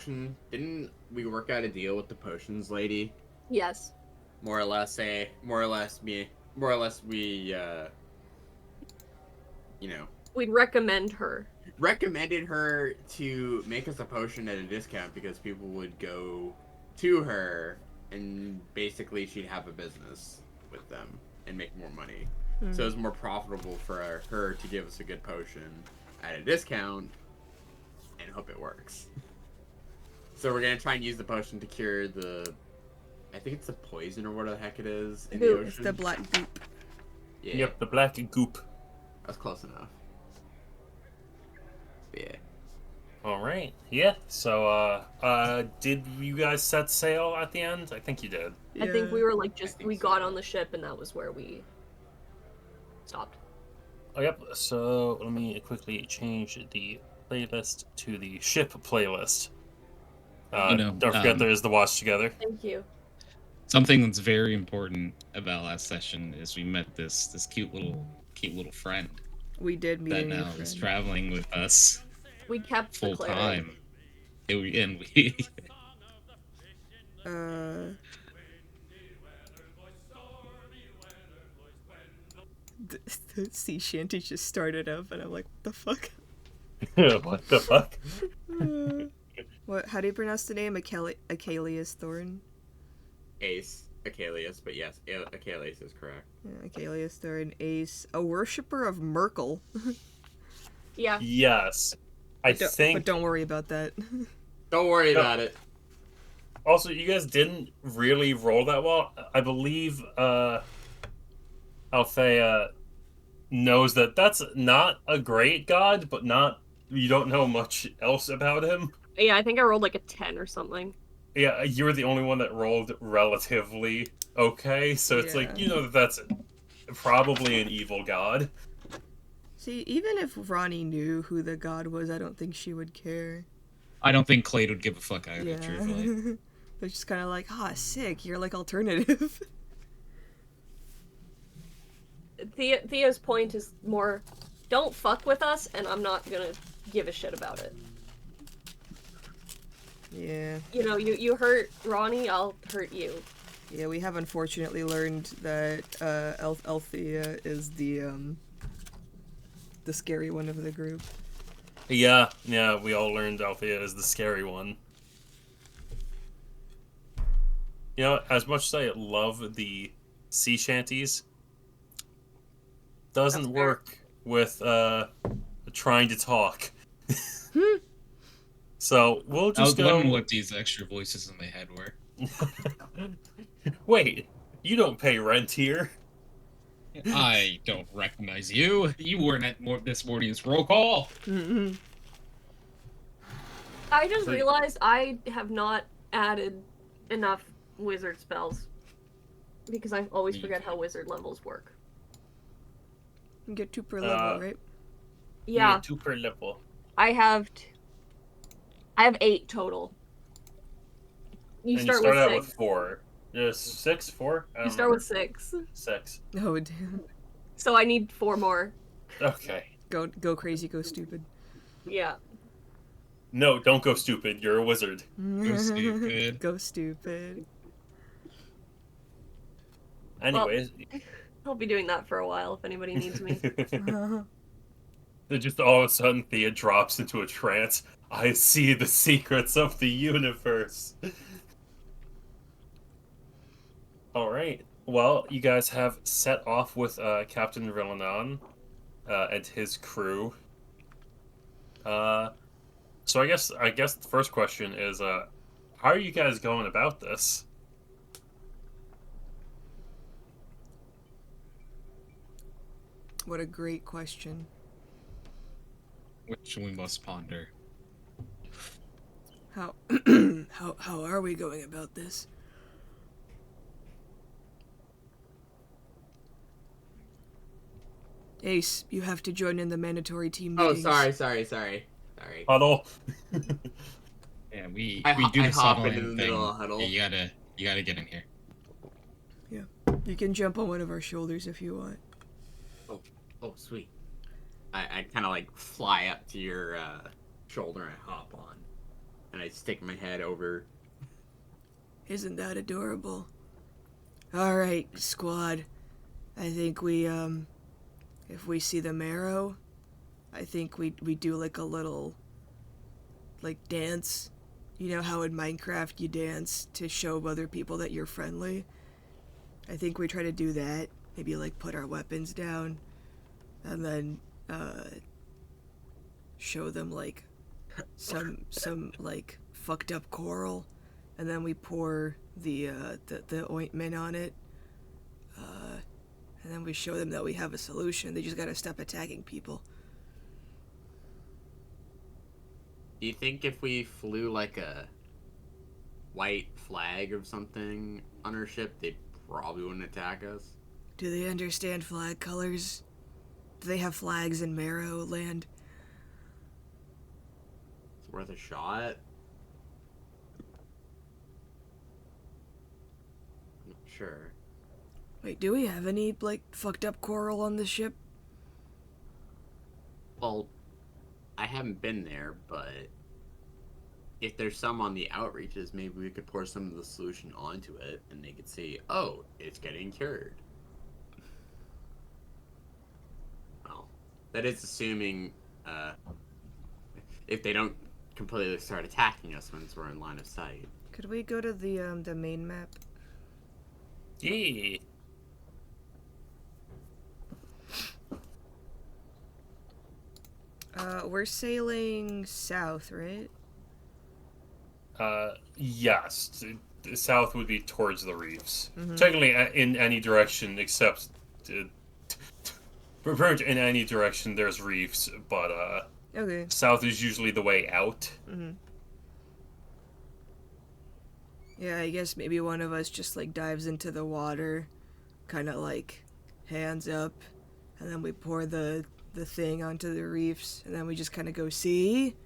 Didn't we work out a deal with the potions lady? Yes. More or less, we, you know, We'd recommend her. recommended her to make us a potion at a discount because people would go to her and basically she'd have a business with them and make more money. So it was more profitable for her to give us a good potion at a discount and hope it works. So we're gonna try and use the potion to cure I think it's the poison or what the heck it is in the ocean. It's the black goop. Yeah. Yep, the black goop. That's close enough. Yeah. All right. Yeah. So, did you guys set sail at the end? I think you did. I think we were like we so. got on the ship and that was where we stopped. Oh, yep. So let me quickly change the playlist to the ship playlist. Don't forget there is the watch together. Thank you. Something that's very important about last session is we met this cute little friend. We did meet that a new now friend. is traveling with us We kept full the cleric. time. We the sea shanty just started up, and I'm like, what the fuck? What the fuck? What? How do you pronounce the name? Achilles Thorn? Ace. Achilles, but yes, Achilles is correct. Yeah, Achilles Thorn, Ace. A worshipper of Merkel. Yeah. Yes. I think... But don't worry about that. Don't worry about it. Also, you guys didn't really roll that well. I believe Althea knows that that's not a great god, but you don't know much else about him. Yeah, I think I rolled like a 10 or something. Yeah, you were the only one that rolled relatively okay, so it's like, you know that's probably an evil god. See, even if Ronnie knew who the god was, I don't think she would care. I don't think Clade would give a fuck either, truthfully. They're just kind of like, sick, you're like alternative. Thea's point is more, don't fuck with us, and I'm not gonna give a shit about it. Yeah. You know, you hurt Ronnie, I'll hurt you. Yeah, we have unfortunately learned that Althea is the scary one of the group. Yeah, we all learned Althea is the scary one. You know, as much as I love the sea shanties, doesn't work with trying to talk. So we'll just I was wondering what these extra voices in my head were. Wait, you don't pay rent here. I don't recognize you. You weren't at this morning's roll call. Mm-hmm. I just realized I have not added enough wizard spells. Because I always forget how wizard levels work. You get 2 per level, right? Yeah. 2 per level. I have 8 total. You start with 6. With 4. 6, 4? You start with 6. 6. Oh, damn. So I need 4 more. Okay. Go crazy, go stupid. Yeah. No, don't go stupid. You're a wizard. Go stupid. Go stupid. Anyways. Well, I'll be doing that for a while if anybody needs me. Then just all of a sudden Thea drops into a trance. I see the secrets of the universe. Alright. Well, you guys have set off with Captain Rillanon and his crew. So I guess the first question is, how are you guys going about this? What a great question. Which we must ponder. How how are we going about this? Ace, you have to join in the mandatory team meetings. Oh, sorry. Huddle. Yeah, we I do the hop huddling into the thing. middle of huddle. Yeah, you gotta get in here. Yeah, you can jump on one of our shoulders if you want. Oh, sweet. I kind of like fly up to your shoulder and hop on. And I stick my head over. Isn't that adorable? Alright, squad. I think we, if we see the marrow, I think we do like a little, like, dance. You know how in Minecraft you dance to show other people that you're friendly? I think we try to do that. Maybe, like, put our weapons down. And then, show them, like, some like, fucked up coral. And then we pour the ointment on it. And then we show them that we have a solution. They just gotta stop attacking people. Do you think if we flew like a white flag or something on our ship, they probably wouldn't attack us? Do they understand flag colors? Do they have flags in Marrow Land? It's worth a shot. I'm not sure. Wait, do we have any, like, fucked up coral on the ship? Well, I haven't been there, but if there's some on the outreaches, maybe we could pour some of the solution onto it and they could see, oh, it's getting cured. Well, that is assuming if they don't completely start attacking us once we're in line of sight. Could we go to the main map? Yeah. We're sailing south, right? Yes. The south would be towards the reefs. Mm-hmm. Technically, in any direction except... pretty much in any direction there's reefs, but Okay. south is usually the way out. Mm-hmm. Yeah, I guess maybe one of us just, like, dives into the water, kind of, like, hands up, and then we pour the thing onto the reefs, and then we just kind of go see,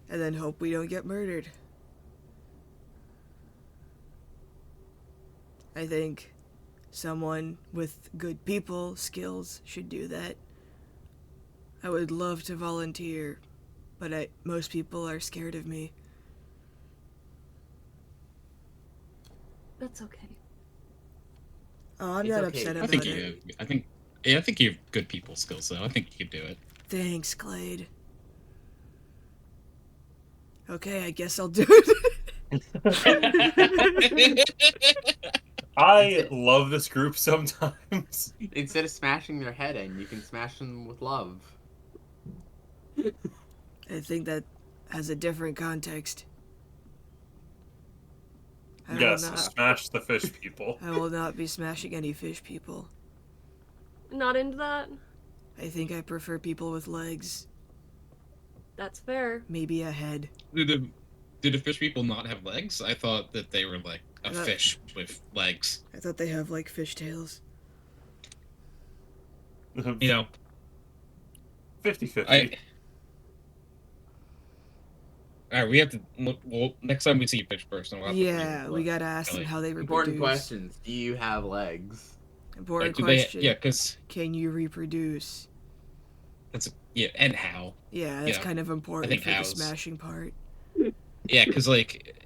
and then hope we don't get murdered. I think someone with good people skills should do that. I would love to volunteer, but most people are scared of me. That's okay. Oh, I'm It's not okay. upset I about think it. I think you have good people skills, though. I think you could do it. Thanks, Clade. Okay, I guess I'll do it. I love this group sometimes. Instead of smashing their head in, you can smash them with love. I think that has a different context. I Yes, will not, smash the fish people. I will not be smashing any fish people. Not into that? I think I prefer people with legs. That's fair. Maybe a head. Do the fish people not have legs? I thought that they were like a fish with legs. I thought they have, like, fish tails. You know, 50-50. Alright, we have to. Well, next time we see a fish person, we'll have Yeah, we gotta ask them how they reproduce. Important questions. Do you have legs? Important Like, question. yeah, because Can you reproduce? that's and how? Yeah, that's Yeah, kind of important think for the hows. smashing part. Yeah, because like,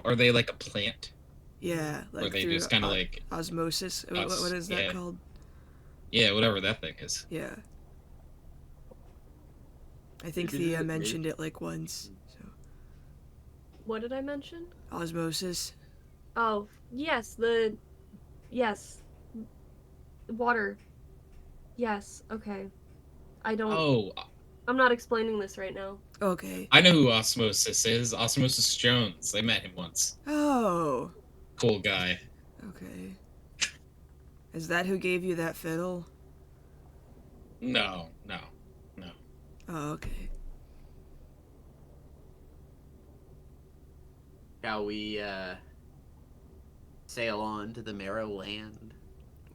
are they like a plant? Yeah, Or like they through just kind of like, osmosis. What is that yeah. called? yeah, whatever that thing is. Yeah. I think Maybe Thea the- mentioned it like once. So What did I mention? osmosis. Oh, yes, yes. Water. Yes, okay. I don't... Oh, I'm not explaining this right now. Okay. I know who Osmosis is. Osmosis Jones. I met him once. Oh. Cool guy. Okay. Is that who gave you that fiddle? No. Oh, okay. Shall we sail on to the Marrow Land?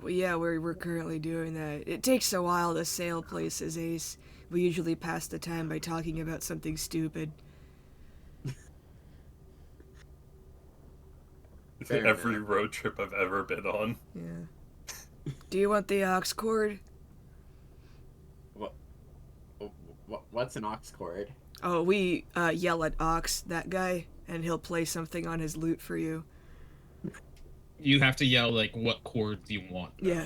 Well, yeah, we're currently doing that. It takes a while to sail places, Ace. We usually pass the time by talking about something stupid. Fair Every enough. road trip I've ever been on. Yeah. Do you want the ox cord? What's an ox cord? Oh, we yell at Ox, that guy, and he'll play something on his lute for you. You have to yell like what chords you want. Though. Yeah.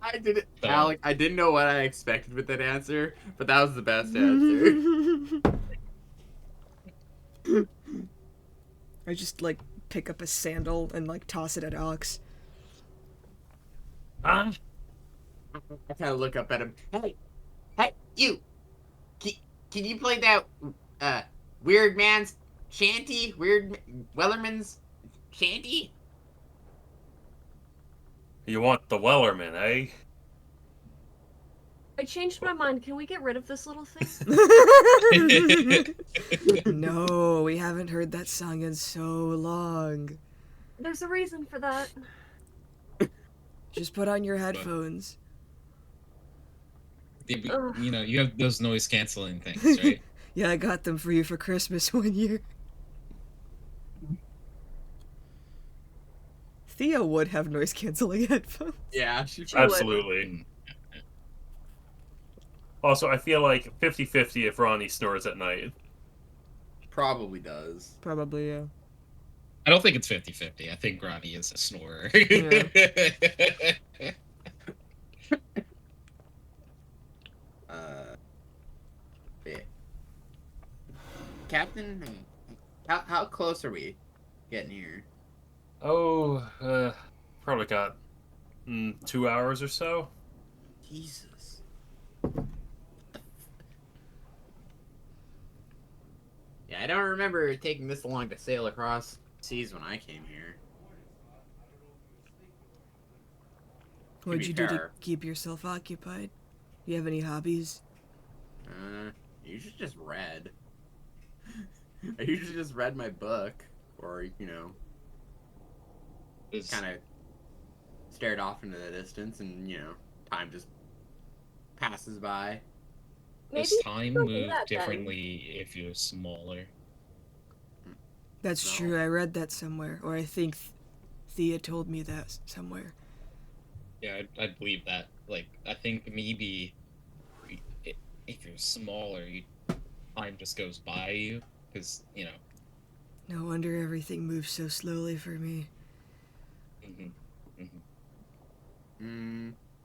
I did it, So- Alec. I didn't know what I expected with that answer, but that was the best answer. I just like pick up a sandal and like toss it at Alex. Ah, I kind of look up at him. Hey, you! Can you play that Weird Man's Shanty? Wellerman's Shanty? you want the Wellerman, eh? I changed my mind. Can we get rid of this little thing? No, we haven't heard that song in so long. There's a reason for that. Just put on your headphones. You know, you have those noise canceling things, right? Yeah, I got them for you for Christmas one year. Thea would have noise canceling headphones. Yeah, she She would. Absolutely. Also, I feel like 50-50 if Ronnie snores at night. probably does. Probably, yeah. I don't think it's 50-50. I think Ronnie is a snorer. Yeah. Captain, how close are we getting here? Oh, probably got 2 hours or so. Jesus. Yeah, I don't remember it taking this long to sail across seas when I came here. What'd be you do to fair. keep yourself occupied? You have any hobbies? I usually just read. I usually just read my book, or kind of stared off into the distance, and time just passes by. Does Maybe time don't do move that then. differently if you're smaller? That's No. true, I read that somewhere. Or I think Thea told me that somewhere. Yeah, I believe that. Like, I think maybe if you're smaller, time just goes by you, because No wonder everything moves so slowly for me.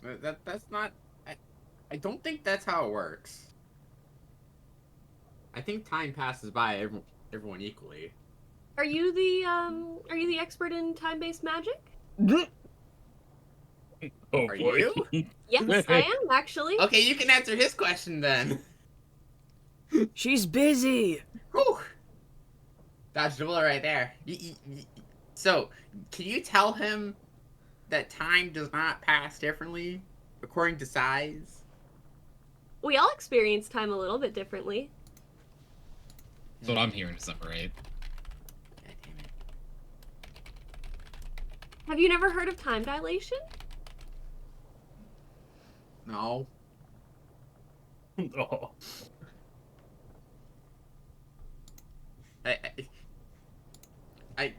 That's not. I don't think that's how it works. I think time passes by everyone equally. Are you the expert in time-based magic? Oh, Are boy. you? Yes, I am actually. Okay, you can answer his question then. She's busy! Whew. Dodged a bullet right there. So, can you tell him that time does not pass differently according to size? We all experience time a little bit differently. that's what I'm hearing. Is that right? God damn it. Have you never heard of time dilation? No. Oh. I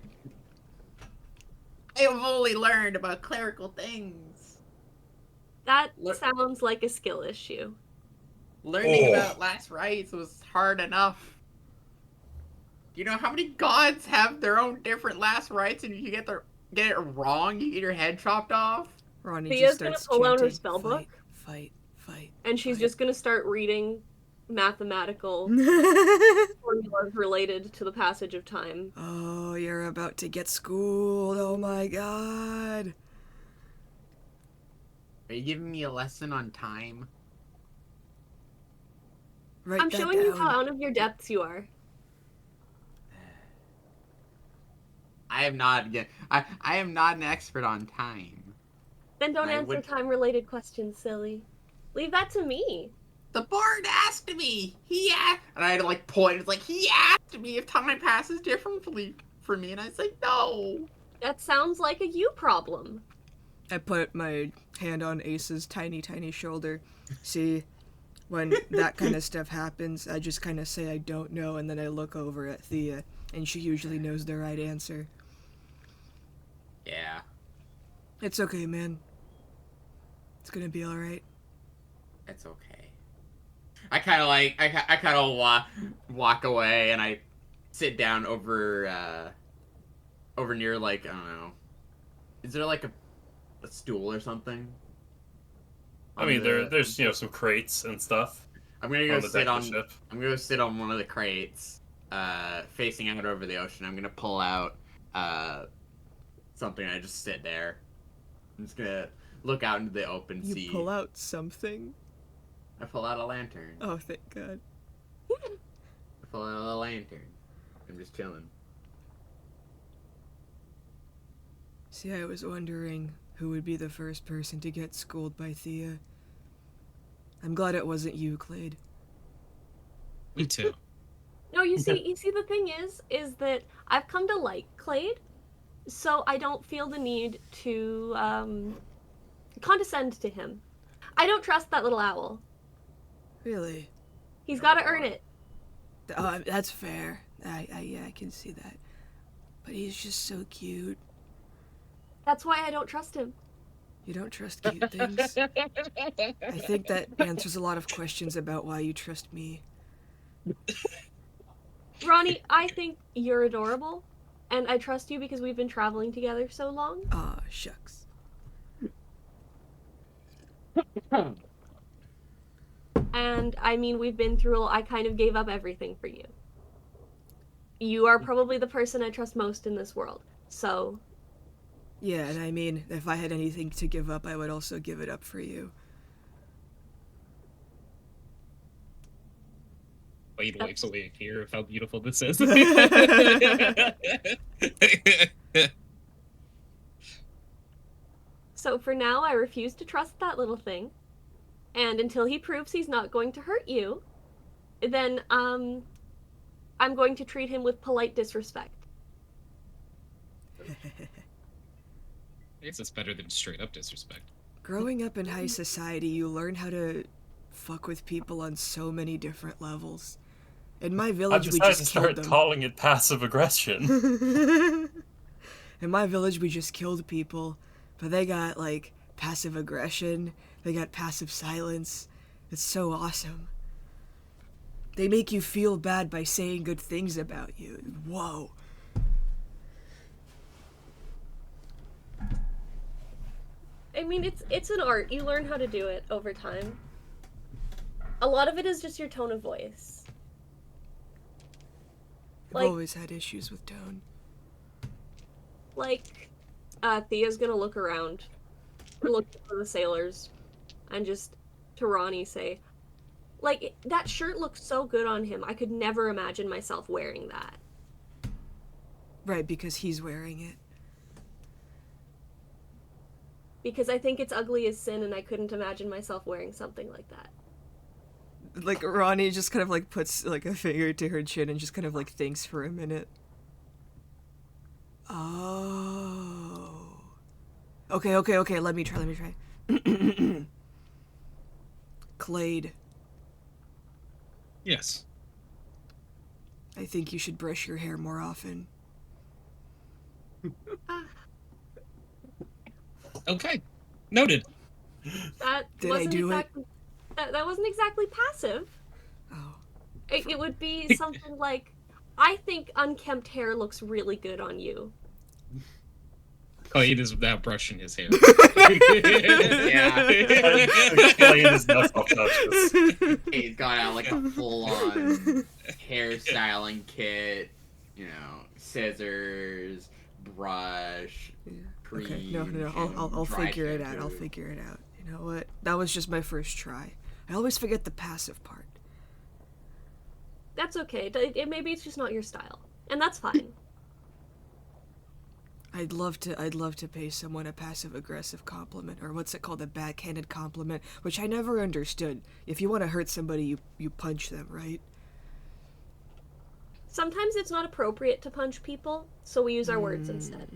have only learned about clerical things. That Look- sounds like a skill issue. Learning Oh. about last rites was hard enough. Do you know how many gods have their own different last rites, and if you get it wrong, you get your head chopped off? Ronnie Thea's just gonna starts pull out her chanting, spell book. Fight, fight, And she's fight. just gonna start reading mathematical formulas related to the passage of time. Oh, you're about to get schooled. Oh my god. Are you giving me a lesson on time? Write I'm that showing you down. how out of your depths you are. I am not again. I am not an expert on time. Then don't I answer would- time-related questions, silly. Leave that to me. The bard asked me. And I had to point. It's like he asked me if time passes differently for me, and I said no. That sounds like a you problem. I put my hand on Ace's tiny, tiny shoulder. See, when that kind of stuff happens, I just kind of say I don't know, and then I look over at Thea, and she usually knows the right answer. Yeah, It's okay, man. It's gonna be alright. it's okay. I kind of like I kind of walk away and I sit down over near like I don't know. Is there like a stool or something? I mean, there's some crates and stuff I'm gonna go on the sit deck of the on. ship. I'm gonna go sit on one of the crates, facing out over the ocean. I'm gonna pull out something. And I just sit there. I'm just gonna look out into the open sea. You pull out something? I pull out a lantern. Oh, thank God. I pull out a lantern. I'm just chilling. See, I was wondering who would be the first person to get schooled by Thea. I'm glad it wasn't you, Clade. Me too. No, you see, the thing is that I've come to like Clade, so I don't feel the need to condescend to him. I don't trust that little owl. Really? He's got to earn it. Oh, that's fair. Yeah, I can see that. But he's just so cute. That's why I don't trust him. You don't trust cute things? I think that answers a lot of questions about why you trust me. Ronnie, I think you're adorable, and I trust you because we've been traveling together so long. Aw, shucks. And, I mean, we've been through, I kind of gave up everything for you. You are probably the person I trust most in this world, so... Yeah, and I mean, if I had anything to give up, I would also give it up for you. Wade wipes away a tear of how beautiful this is. So for now, I refuse to trust that little thing. And until he proves he's not going to hurt you, then, I'm going to treat him with polite disrespect. I guess it's better than straight up disrespect. Growing up in high society, you learn how to fuck with people on so many different levels. In my village, we just killed them. Calling it passive aggression. In my village, we just killed people, but they got, like, passive aggression, they got passive silence. It's so awesome. They make you feel bad by saying good things about you. Whoa. I mean, it's an art. You learn how to do it over time. A lot of it is just your tone of voice. I've always had issues with tone. Like, Thea's gonna look around, look for the sailors, and just to Ronnie say, like, that shirt looks so good on him. I could never imagine myself wearing that. Right, because he's wearing it. Because I think it's ugly as sin, and I couldn't imagine myself wearing something like that. Like, Ronnie just kind of, like, puts, like, a finger to her chin and just kind of, like, thinks for a minute. Oh. Okay, let me try. Clade. Yes. I think you should brush your hair more often. Okay. Noted. That wasn't exactly passive. Oh. It would be something like, I think unkempt hair looks really good on you. Clade is now brushing his hair. Yeah. Clade is not self-conscious. He's got out like a full-on hairstyling kit, you know, scissors, brush, cream. Okay, no. I'll figure it out. I'll figure it out. You know what? That was just my first try. I always forget the passive part. That's okay. Maybe it's just not your style, and that's fine. I'd love to pay someone a passive-aggressive compliment, or what's it called, a backhanded compliment, which I never understood. If you want to hurt somebody, you punch them, right? Sometimes it's not appropriate to punch people, so we use our words instead.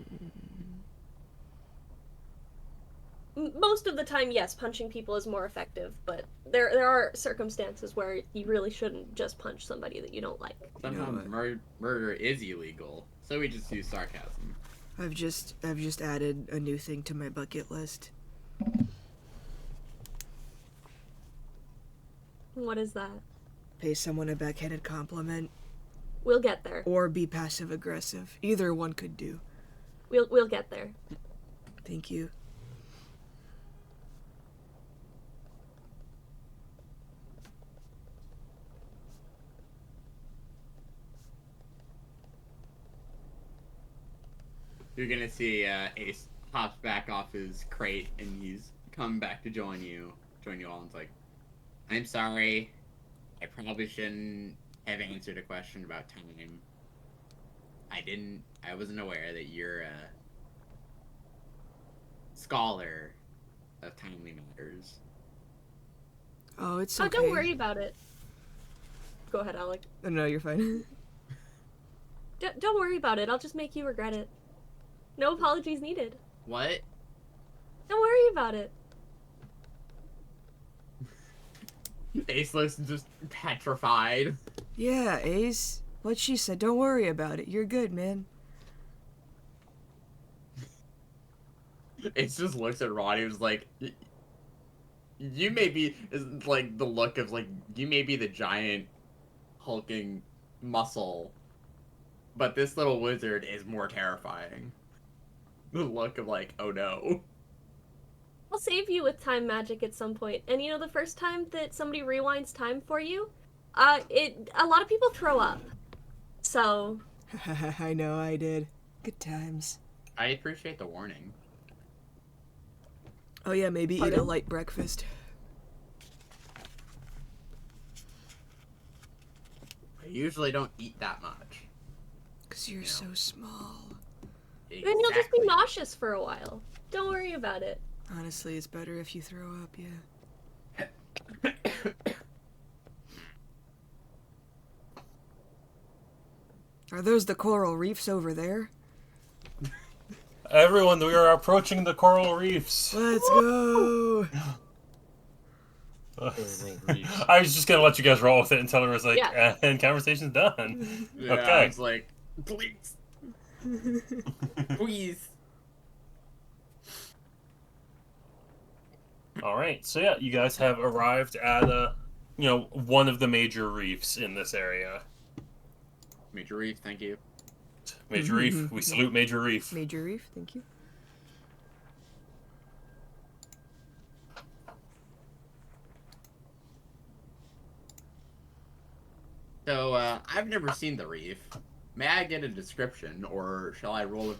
Most of the time, yes, punching people is more effective, but there are circumstances where you really shouldn't just punch somebody that you don't like. Sometimes murder is illegal, so we just use sarcasm. I've just added a new thing to my bucket list. What is that? Pay someone a backhanded compliment. We'll get there. Or be passive-aggressive. Either one could do. We'll get there. Thank you. You're gonna see Ace hops back off his crate and he's come back to join you all, and it's like, I'm sorry. I probably shouldn't have answered a question about time. I wasn't aware that you're a scholar of timely matters. Oh, it's Oh, okay. don't worry about it. Go ahead, Alec. Oh, no, you're fine. Don't worry about it. I'll just make you regret it. No apologies needed. What? Don't worry about it. Ace looks just petrified. Yeah, Ace. What she said. Don't worry about it. You're good, man. Ace just looks at Ronnie and was like, you may be, is like the look of like, you may be the giant hulking muscle, but this little wizard is more terrifying. The look of like, oh no. I'll save you with time magic at some point. And you know, the first time that somebody rewinds time for you, a lot of people throw up. So. I know I did. Good times. I appreciate the warning. Oh yeah, maybe Pardon? eat a light breakfast. I usually don't eat that much. 'Cause you're No. so small. Then you'll just be Exactly. nauseous for a while. Don't worry about it. Honestly, it's better if you throw up, yeah. Are those the coral reefs over there? Everyone, we are approaching the coral reefs. Let's go! I was just gonna let you guys roll with it until it was like, Yeah. and conversation's done. Yeah, Okay. It's like, please. Please. All right, so yeah, you guys have arrived at one of the major reefs in this area. Major Reef, thank you. Major Reef, we salute Major Reef. Major reef, thank you. So, I've never seen the reef. May I get a description, or shall I roll a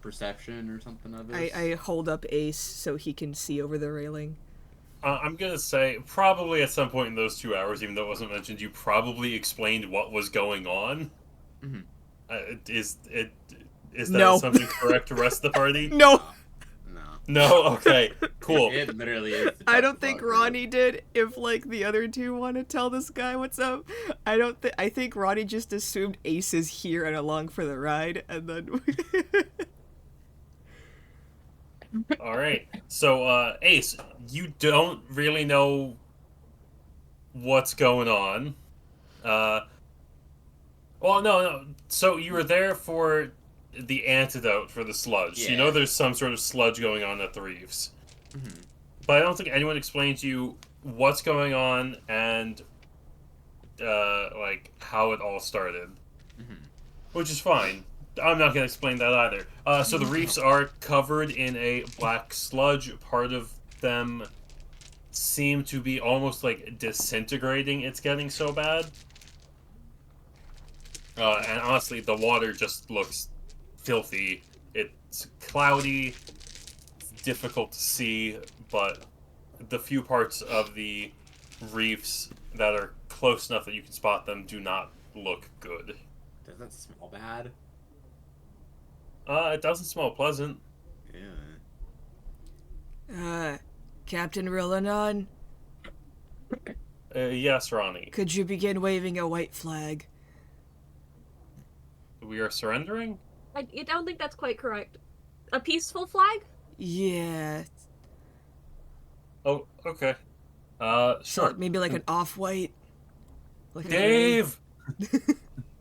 perception or something of this? I hold up Ace so he can see over the railing. I'm gonna say probably at some point in those 2 hours, even though it wasn't mentioned, you probably explained what was going on. Mhm. Is that No. something correct to rest of the party? No! No. No. Okay. Cool. It literally is. the I don't tough think fucker. Ronnie did. If like the other two want to tell this guy what's up, I think Ronnie just assumed Ace is here and along for the ride, and then. All right. So, Ace, you don't really know what's going on. Well, no. So you were there for the antidote for the sludge. So you know Yeah. there's some sort of sludge going on at the reefs. Mhm. But I don't think anyone explained to you what's going on and, like, how it all started. Mhm. Which is fine. I'm not going to explain that either. So the reefs are covered in a black sludge. Part of them seem to be almost, like, disintegrating. It's getting so bad. And honestly, the water just looks filthy. It's cloudy. It's difficult to see, but the few parts of the reefs that are close enough that you can spot them do not look good. Does that smell bad? It doesn't smell pleasant. Yeah. Captain Rillanon, Yes, Ronnie. could you begin waving a white flag? We are surrendering? I don't think that's quite correct. A peaceful flag? Yeah. Oh, okay. So Sure. maybe like an off-white. Like Dave!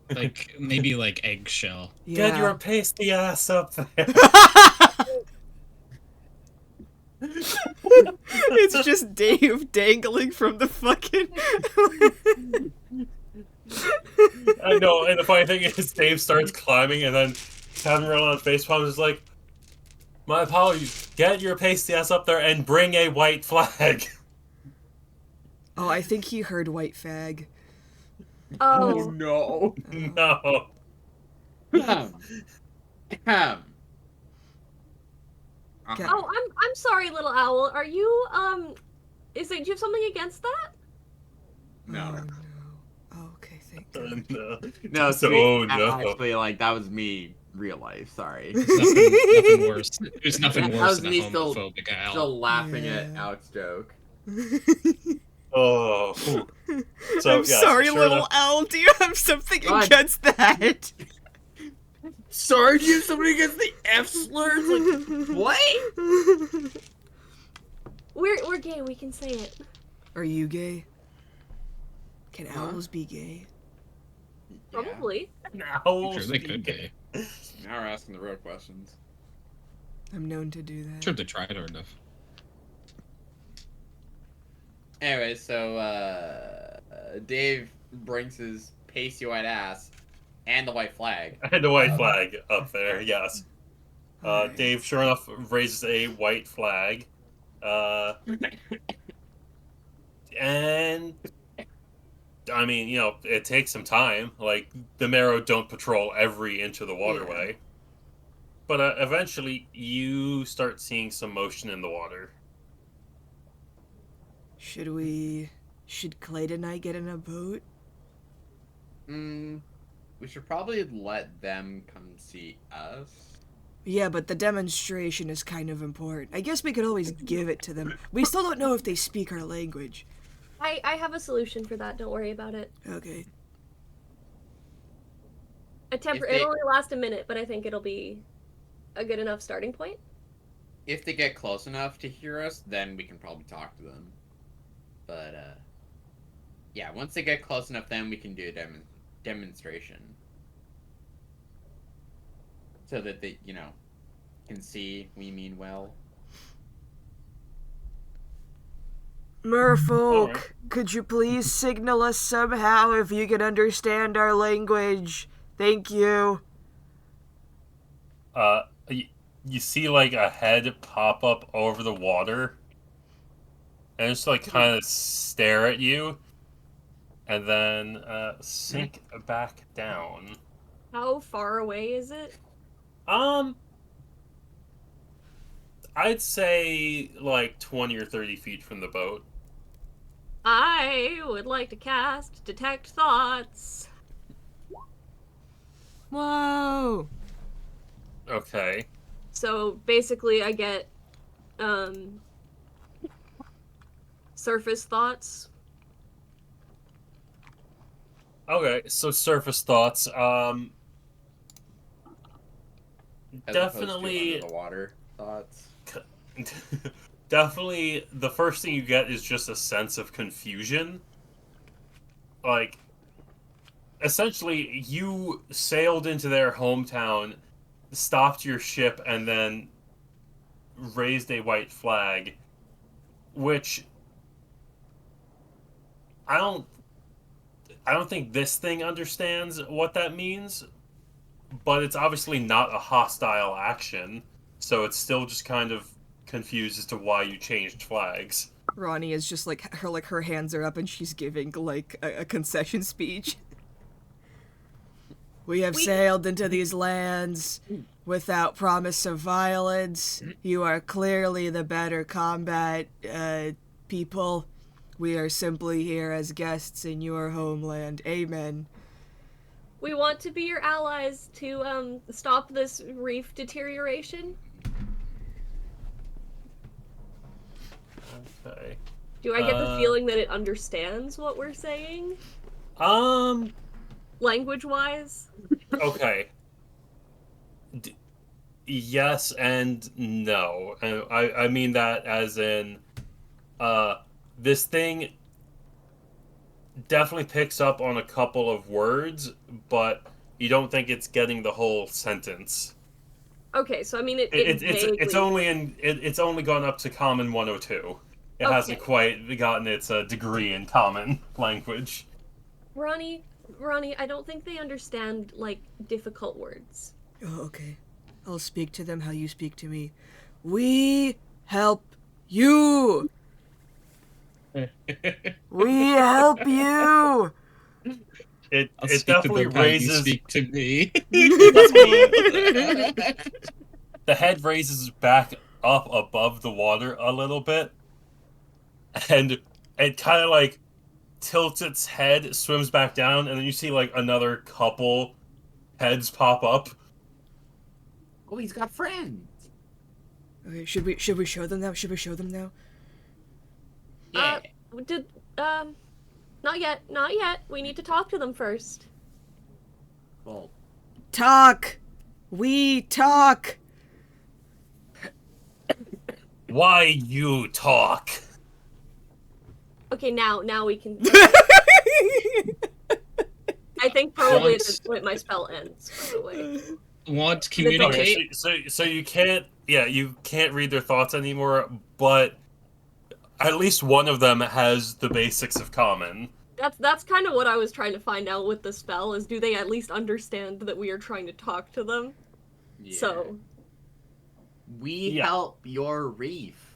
Like maybe like eggshell. Yeah. Get your pasty ass up there! It's just Dave dangling from the fucking. I know, and the funny thing is, Dave starts climbing, and then Kevin roll on facepalm is like, "My apologies. Get your pasty ass up there and bring a white flag." Oh, I think he heard white fag. Oh, no. No. Ahem. Okay. oh, I'm sorry, little owl. Are you do you have something against that? No. Oh, no. Oh, okay, thank God. No. No, So, sweet. no. Actually, like, that was me, real life. Sorry. Nothing worse. There's nothing That worse was than a me still homophobic owl. laughing at Yeah. Alex's joke. Oh. So, I'm yes, sorry, sure little enough- owl. Do you have something God. against that? Sorry, do you have something against the F slurs? Like, what? We're gay. We can say it. Are you gay? Can Huh? owls be gay? Probably. Owls Sure, they could be. Now we're asking the real questions. I'm known to do that. Sure, they tried hard enough. Anyway, so Dave brings his pasty white ass and the white flag. And the white flag up there, yes. Alright. Dave, sure enough, raises a white flag. And I mean, you know, it takes some time. Like, the Marrow don't patrol every inch of the waterway. But eventually, you start seeing some motion in the water. Should Clay and I get in a boat? We should probably let them come see us. Yeah, but the demonstration is kind of important. I guess we could always give it to them. We still don't know if they speak our language. I have a solution for that. Don't worry about it. Okay. If they- It'll only last a minute, but I think it'll be a good enough starting point. If they get close enough to hear us, then we can probably talk to them. But, yeah, once they get close enough, then we can do a demonstration. So that they, you know, can see we mean well. Merfolk, Alright. could you please signal us somehow if you can understand our language? Thank you. You see, like, a head pop up over the water. And just, like, kind of stare at you. And then, sink back down. How far away is it? I'd say, like, 20 or 30 feet from the boat. I would like to cast Detect Thoughts. Whoa. Okay. So basically, I get surface thoughts. Okay, so surface thoughts. As opposed to Definitely, under the water thoughts. definitely, the first thing you get is just a sense of confusion. Like, essentially, you sailed into their hometown, stopped your ship, and then raised a white flag, which I don't think this thing understands what that means, but it's obviously not a hostile action, so it's still just kind of confused as to why you changed flags. Ronnie is just like her hands are up and she's giving like a concession speech. We have sailed into these lands without promise of violence. You are clearly the better combat people. We are simply here as guests in your homeland. Amen. We want to be your allies to stop this reef deterioration. Okay. Do I get the feeling that it understands what we're saying, language-wise? Okay. Yes and no. I mean that as in, this thing definitely picks up on a couple of words, but you don't think it's getting the whole sentence. Okay, so I mean, It's only gone up to Common 102. It hasn't Okay. quite gotten its degree in common language. Ronnie, I don't think they understand, like, difficult words. Oh, okay. I'll speak to them how you speak to me. We help you! We help you! It I'll it speak to definitely them how you raises speak to me. the head raises back up above the water a little bit, and it kind of like tilts its head, swims back down, and then you see like another couple heads pop up. Oh, he's got friends. Okay, should we show them now? Should we show them now? Yeah. Did, not yet. We need to talk to them first. Well, Talk! We talk! Why you talk? Okay, now we can. I think probably at this point my spell ends, by the way. Want to Okay, communicate? So you can't read their thoughts anymore, but at least one of them has the basics of common. That's kind of what I was trying to find out with the spell, is do they at least understand that we are trying to talk to them? yeah. So, We Yeah. help your reef.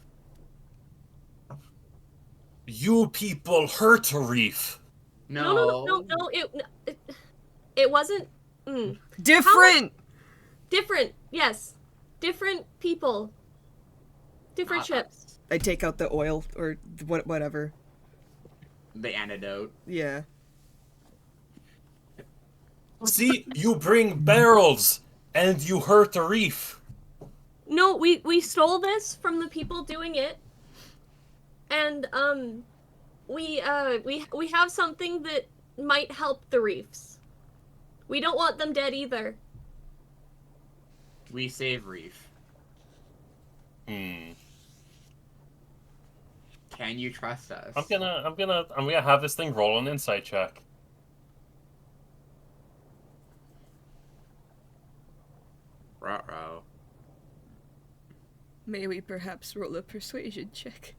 You people hurt a reef. no, it wasn't, Different! different, yes. Different people. Different Not ships. I take out the oil, or whatever. The antidote. Yeah. See, you bring barrels and you hurt a reef. No, we stole this from the people doing it. And, we have something that might help the reefs. We don't want them dead either. We save reef. Hmm. Can you trust us? I'm gonna have this thing roll an insight check. Ruh-roh. May we perhaps roll a persuasion check?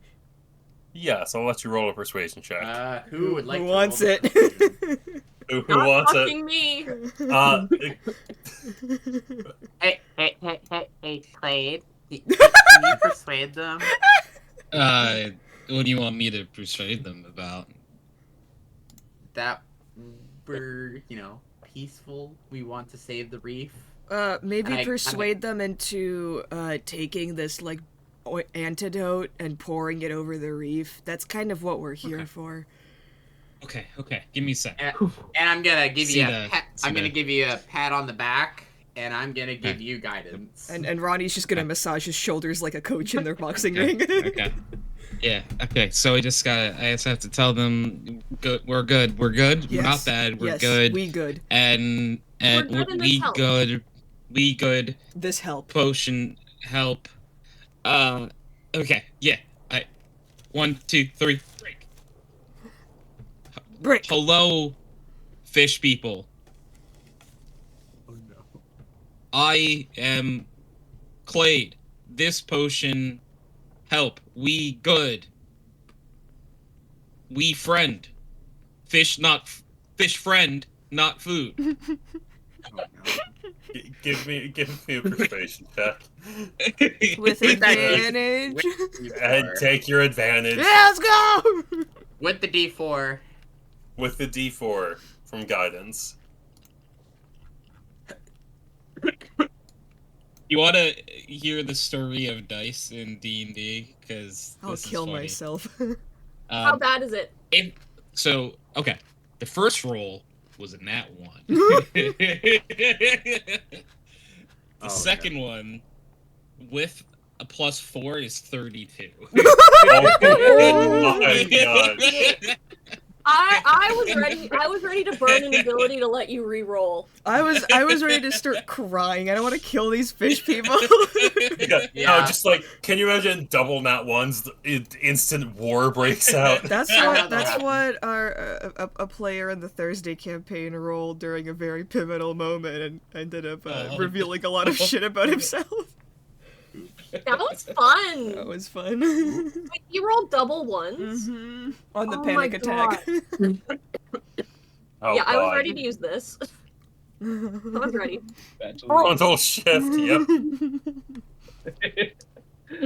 Yes, I'll let you roll a persuasion check. Who would like Who to wants roll the it? persuasion? Who Not wants fucking it? me. Hey, Clade. Can you persuade them? What do you want me to persuade them about? That we're, peaceful. We want to save the reef. Maybe I- persuade them into, taking this, like, antidote and pouring it over the reef. That's kind of what we're here Okay. for. Okay, give me a sec. And I'm gonna give See you the- a pat. see I'm gonna the- give you a pat on the back, and I'm gonna give Okay. you guidance. And Ronnie's just gonna massage his shoulders like a coach in their boxing Okay, ring. okay. Yeah, okay, so I just have to tell them, we're good, we're Yes, not bad, we're yes, good, we good. and We're good and this helps. we good, This help. potion, help, okay, yeah, 1, 2, 3, break. Brick. Hello, fish people. Oh no. I am Clade. This potion help. We good. We friend. Fish fish friend, not food. Oh no. Give me a persuasion check. With advantage. And take your advantage Yeah, let's go! With the D4. with the D4 from guidance. You want to hear the story of dice in D&D? Because I'll kill myself. How bad is it? So, okay. The first roll was a nat 1. The Oh, second one, with a +4, is 32. Oh my god. I was ready to burn an ability to let you re-roll. I was ready to start crying. I don't want to kill these fish people. Yeah. Yeah. No, just like, can you imagine double nat ones? Instant war breaks out. That's Yeah, what our a player in the Thursday campaign rolled during a very pivotal moment and ended up revealing a lot of shit about himself. Oops. That was fun. That was fun. Wait, you rolled double ones? On the Oh panic my attack. Oh Yeah, I was God. ready to use this. I was ready. Frontal shift. Yep.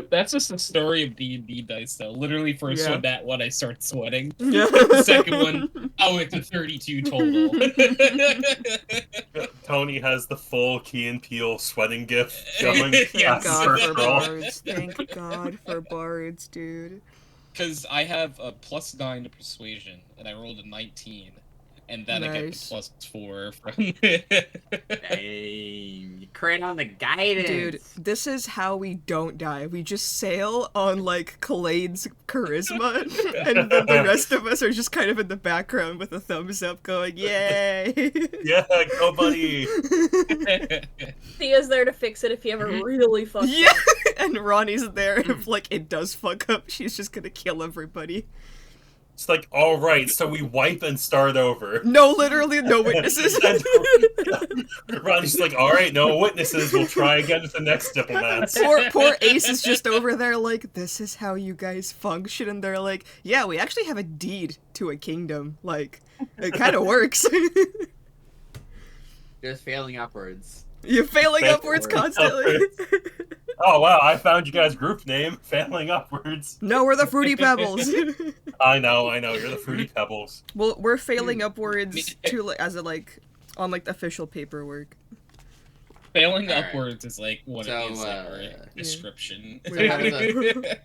That's just the story of D&D dice, though. Literally, first Yeah. one, that one, I start sweating. Yeah. Second one, oh, it's a 32 total. Tony has the full Key and Peele sweating gif going. Yeah. Thank Yes. God First for roll. bards. Thank God for bards, dude. Because I have a +9 to persuasion, and I rolled a 19. And then I get the Nice. +4 from. Dang. Crit on the guidance. Dude, this is how we don't die. We just sail on, like, Kalade's charisma, and then the rest of us are just kind of in the background with a thumbs up going, yay! Yeah, go buddy. Thea's there to fix it if you ever really fuck Yeah! up. And Ronnie's there if, like, it does fuck up, she's just gonna kill everybody. It's like, all right, so we wipe and start over. No, literally, no witnesses. Ronnie's like, all right, no witnesses. We'll try again with the next diplomats. Poor Ace is just over there like, this is how you guys function, and they're like, yeah, we actually have a deed to a kingdom. Like, it kind of works. Just failing upwards. You're failing upwards constantly. Oh wow, I found you guys' group name, Failing Upwards. No, we're the Fruity Pebbles. I know, you're the Fruity Pebbles. Well, we're failing upwards to as a like on like the official paperwork. Failing Alright. upwards is like what So, it is like, right? Description. So how does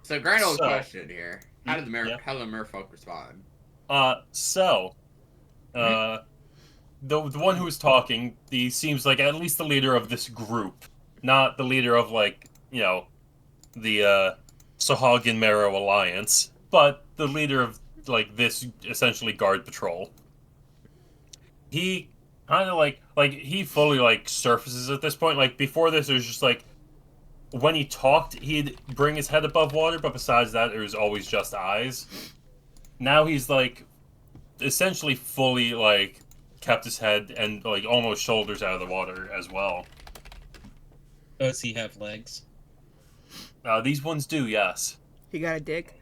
So grand old So- question here. How did the Yeah. how did the merfolk respond? The one who was talking, he seems like at least the leader of this group, not the leader of like, you know, the Sahagin Marrow Alliance, but the leader of like this essentially guard patrol. He kind of like he fully like surfaces at this point. Like before this, it was just like when he talked, he'd bring his head above water, but besides that, it was always just eyes. Now he's like essentially fully like kept his head and like almost shoulders out of the water as well. Does he have legs? These ones do, yes. He got a dick.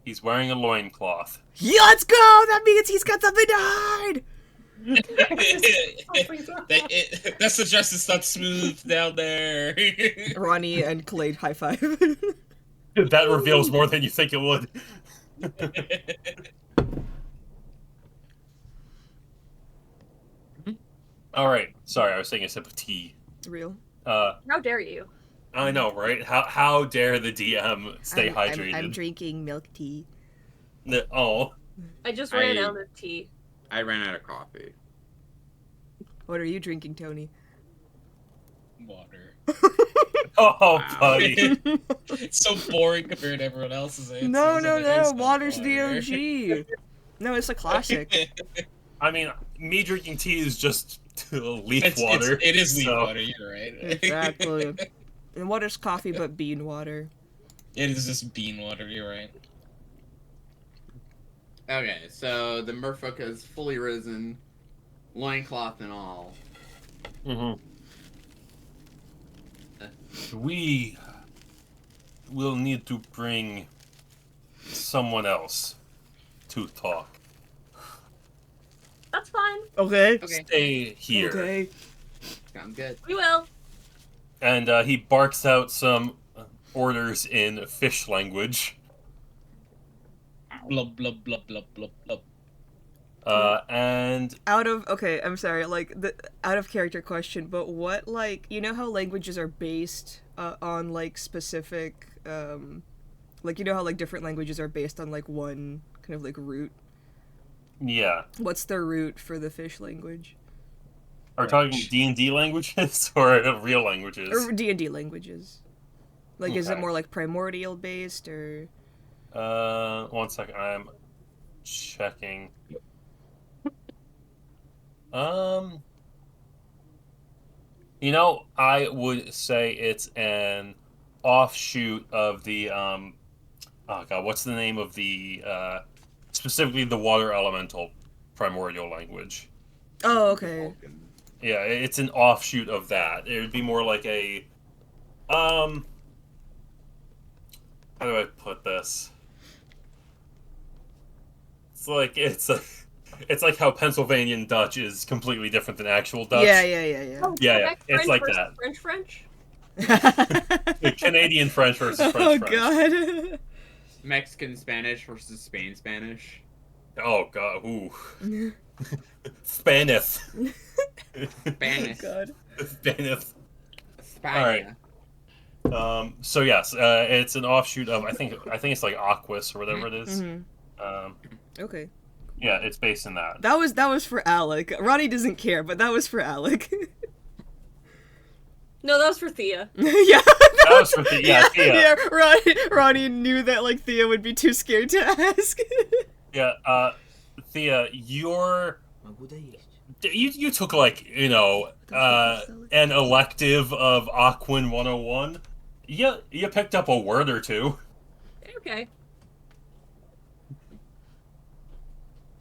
He's wearing a loincloth. Yeah, let's go! That means he's got something to hide! That suggests it's not smooth down there. Ronnie and Kalade high five. That reveals more than you think it would. All right. Sorry, I was taking a sip of tea. Real. How dare you? I know, right? How dare the DM stay hydrated? I'm drinking milk tea. Oh. I just ran I- out of tea. I ran out of coffee. What are you drinking, Tony? Water. Oh, Wow. buddy. It's so boring compared to everyone else's answers. No, and no, it no. is Water's water. the OG. No, it's a classic. I mean, me drinking tea is just leaf It's- water. It is leaf so- water, you're right. Exactly. And what is coffee but bean water? It is just bean water, you're right. Okay, so the merfolk has fully risen, loincloth and all. Mm-hmm. We will need to bring someone else to talk. That's fine. Okay. Okay, Stay here. Okay. sounds good. We will. And he barks out some orders in fish language. Blub, blub, blub, blub, blub, blub. And I'm sorry, like the out of character question, but what, like, you know how languages are based on like specific like, you know how like different languages are based on like one kind of like root? yeah, What's the root for the fish language? are we talking D&D languages or real languages? Or D&D languages? Like, is it Okay. more like primordial based or? 1 second, I'm checking. You know, I would say it's an offshoot of the oh god, what's the name of the specifically the water elemental primordial language? Oh, okay. Vulcan. Yeah, it's an offshoot of that. It would be more like a, how do I put this? It's like how Pennsylvanian Dutch is completely different than actual Dutch. Yeah. Oh, Yeah, Quebec it's French like versus that. French. Canadian French versus Oh French. God. Mexican Spanish versus Spain Spanish. Oh God, ooh. Spanish. Spanish. God. Spanish. Spania. So yes, it's an offshoot of I think it's like Aquas or whatever it is. Okay. Yeah, it's based in that. That was for Alec. Ronnie doesn't care, but that was for Alec. No, that was for Thea. Yeah. That was for Thea. Yeah. Ronnie knew that like Thea would be too scared to ask. Yeah, Thea, you took like, an elective of Aquin 101. You picked up a word or two. Okay.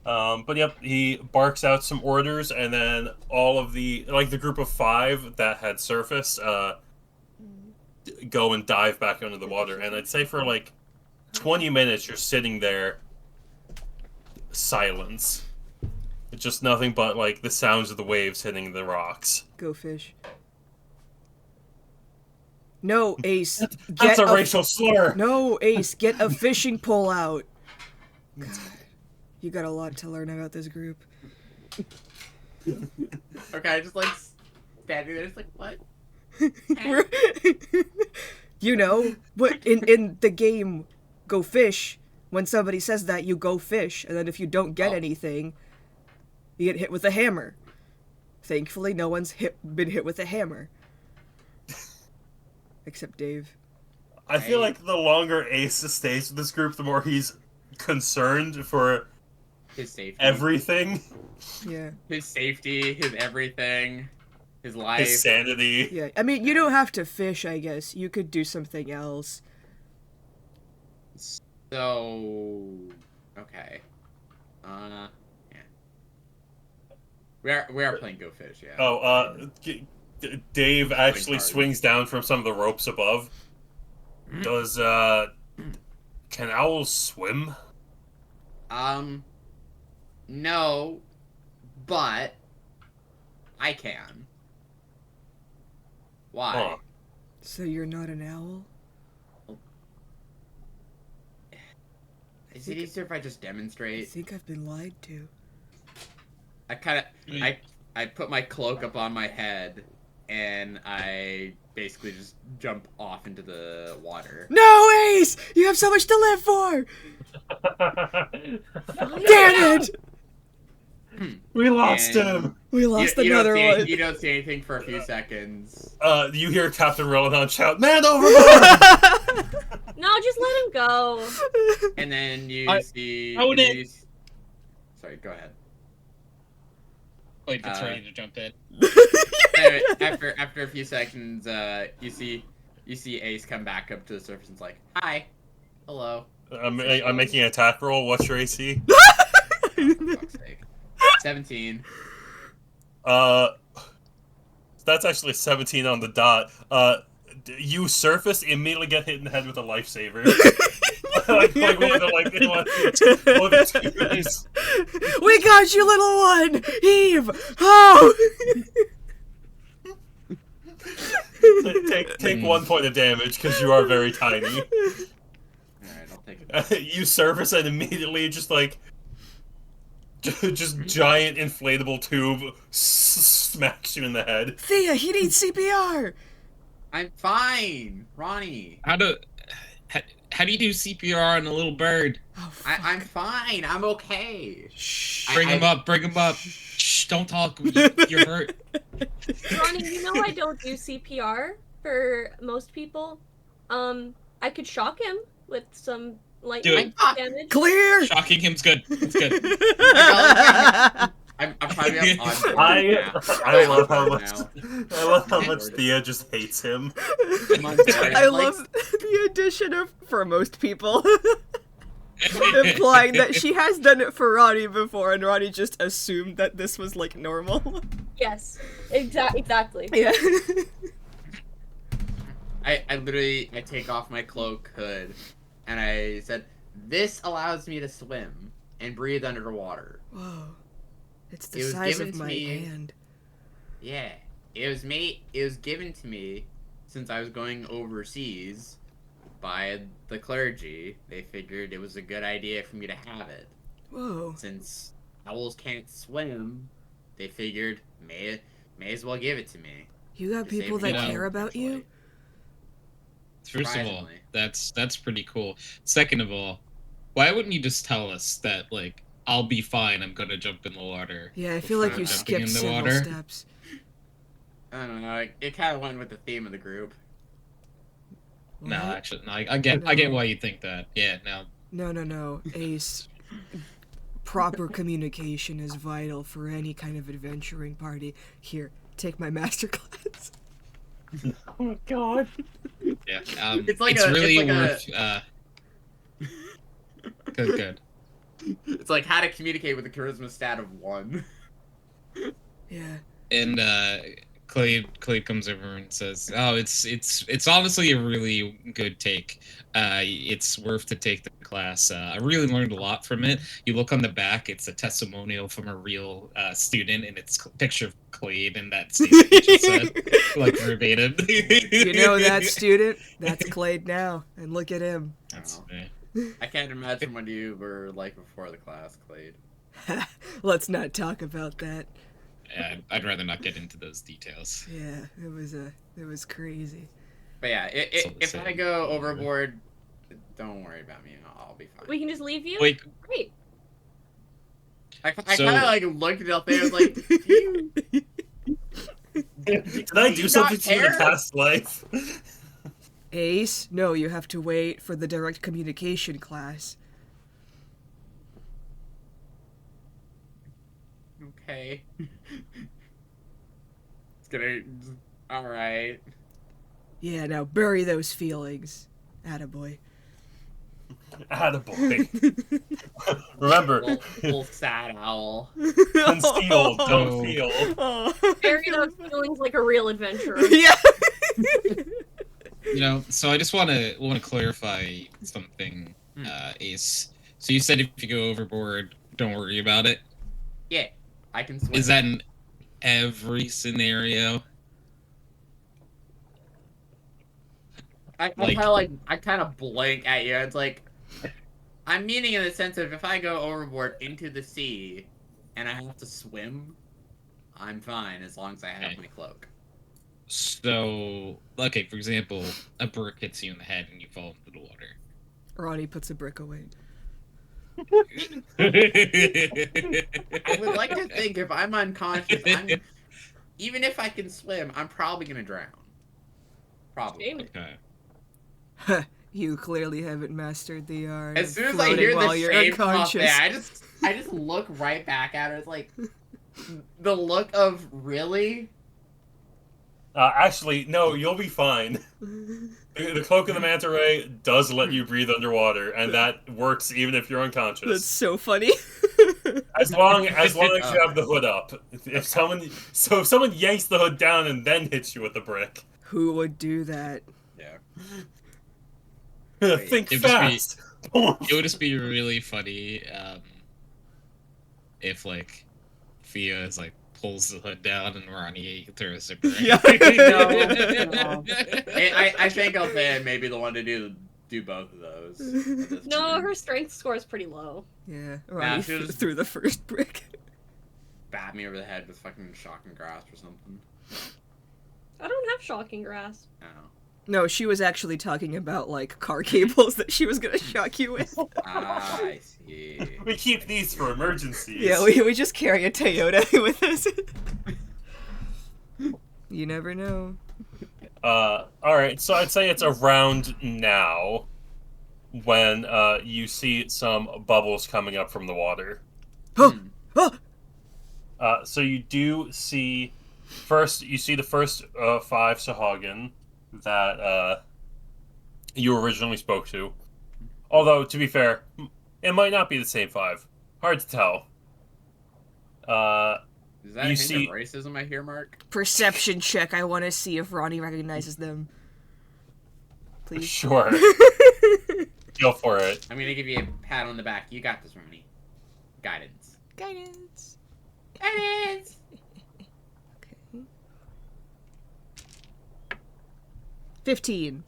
But yep, he barks out some orders, and then all of the group of 5 that had surfaced, go and dive back under the water. And I'd say for like 20 minutes, you're sitting there, silence. It's just nothing but like the sounds of the waves hitting the rocks. Go fish. No, Ace. That's a racial slur. No, Ace. Get a fishing pole out. God, you got a lot to learn about this group. Okay, just like standing there, just like what? You know, but in the game, Go Fish, when somebody says that, you go fish, and then if you don't get anything, you get hit with a hammer. Thankfully, no one's been hit with a hammer. Except Dave. I feel like the longer Ace stays with this group, the more he's concerned for His safety. everything. Yeah. His safety, his everything, his life. His sanity. Yeah. I mean, you don't have to fish, I guess. You could do something else. So, okay. Yeah. We are playing Go Fish, yeah. Oh, Dave actually hard. swings down from some of the ropes above. Does, can owls swim? No, but I can. Why? Huh. So you're not an owl? Is it easier if I just I demonstrate? think I've been lied to. I kind of, I put my cloak up on my head, and I basically just jump off into the water. No, Ace! You have so much to live for! Damn it! We lost And- him! We lost another one. You don't see anything for a few seconds. You hear Captain Roland shout, "Man overboard!" No, just let him go. And then you see... I would and then you s- Sorry, go ahead. Like, it's ready to jump in. After a few seconds, you see Ace come back up to the surface and it's like, "Hi, hello." I'm making an attack roll. What's your AC? Oh, for fuck's sake. 17. That's actually 17 on the dot. You surface, immediately get hit in the head with a lifesaver. like one of the twos. We got you, little one! Heave! Oh! Take 1 point of damage because you are very tiny. Alright, I'll take it. You surface and immediately just giant inflatable tube smacks you in the head. Thea, he needs CPR! I'm fine, Ronnie. How do you do CPR on a little bird? Oh, fuck. I'm fine. I'm okay. Shh. Bring him up, bring him up. Shh, don't talk. You're hurt. Ronnie, you know I don't do CPR for most people. I could shock him with some light Do it. damage. Clear! Shocking him's good. It's good. I'm probably up on I love how much now. I love how much Thea just hates him. I'm on board. I love the addition of for most people. implying that she has done it for Ronnie before, and Ronnie just assumed that this was like normal. Yes, exactly. Yeah. I literally take off my cloak hood, and I said, "This allows me to swim and breathe underwater." Whoa. It's It the was size given of to my me. hand. Yeah, it was given to me since I was going overseas by the clergy. They figured it was a good idea for me to have it. Whoa. Since owls can't swim, they figured may as well give it to me. You got to save people me that money, care about you? eventually. First of all, Surprisingly. that's pretty cool. Second of all, why wouldn't you just tell us that like I'll be fine, I'm gonna jump in the water? Yeah, I feel like before you jumping skipped in the several water? steps. I don't know. It kind of went with the theme of the group. No, What? actually, no, I get No. why you think that. Yeah, no. No, Ace. Proper communication is vital for any kind of adventuring party. Here, take my master class. Oh God. Yeah. It's like it's a- really it's like worth good. It's like how to communicate with a charisma stat of 1. Yeah. And Clay comes over and says, "Oh, it's honestly a really good take. It's worth to take the class. I really learned a lot from it. You look on the back; it's a testimonial from a real student, and it's a picture of Clade and that statement you just said, like verbatim. You know that student? That's Clade now, and look at him. That's I can't imagine what you were like before the class, Clade. Let's not talk about that. I'd rather not get into those details. Yeah, it was crazy. But yeah, It's all the if I same. go overboard, don't worry about me. I'll be fine. We can just leave you. Wait, Great. I So- kind of like looked up there, was like, do you, Did I Do do you something not to you in a care? past life? Ace, no, you have to wait for the direct communication class. okay. It's gonna. All right. Yeah, now bury those feelings. Attaboy. Attaboy. Remember, Little sad owl. conceal, don't feel. Oh. Bury those feelings like a real adventurer. Yeah. you know, so I just want to clarify something, Ace. So you said if you go overboard, don't worry about it. Yeah, I can swim. Is that in every scenario? I like- kind of blink at you. It's like I'm meaning in the sense of if I go overboard into the sea and I have to swim, I'm fine as long as I have Okay. my cloak. So, okay, for example, a brick hits you in the head and you fall into the water. Ronnie puts a brick away. I would like to think if I'm unconscious, even if I can swim, I'm probably gonna drown. Probably. Shame. Okay. You clearly haven't mastered the art. As of soon as I floating hear while the you're shame come up unconscious. there, I just look right back at her. It's like the look of really. Actually, no, you'll be fine. The Cloak of the Manta Ray does let you breathe underwater, and that works even if you're That's unconscious. so funny. As long as you have the hood up. If someone yanks the hood down and then hits you with the brick, Who would do that? Yeah. think It'd just be- fast. It would just be really funny if, like, Fia is like pulls the hood down and Ronnie throws a brick. Yeah. No. I think Althea may be the one to do both of those. at this No, point. her strength score is pretty low. Yeah, Ronnie she was- threw the first brick. Bat me over the head with fucking shocking grasp or something. I don't have shocking grasp. I don't know. No, she was actually talking about, like, car cables that she was gonna shock you with. Ah, I see. We keep these for emergencies. Yeah, we just carry a Toyota with us. You never know. Alright, so I'd say it's around now when you see some bubbles coming up from the water. Oh! Oh! So you do see you see the first 5 Sahagin that you originally spoke to. Although, to be fair, It might not be the same 5. Hard to tell. Is that a You hint see- of racism I hear, Mark? Perception check. I want to see if Ronnie recognizes them. Please. Sure. Go for it. I'm gonna give you a pat on the back. You got this, Ronnie. Guidance. Guidance. Guidance! Okay. 15.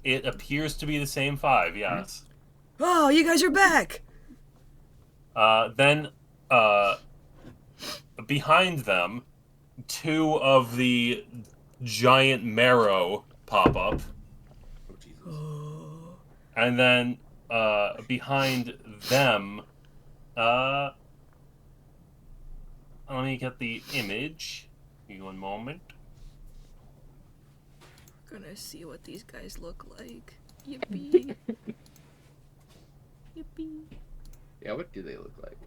It appears to be the same 5, yes. Oh, you guys are back! Then, behind them, 2 of the giant marrow pop up. Oh, Jesus. Oh. And then, behind them, let me get the image. Give me one moment. Gonna see what these guys look like. Yippee. Yippee. Yeah, what do they look like?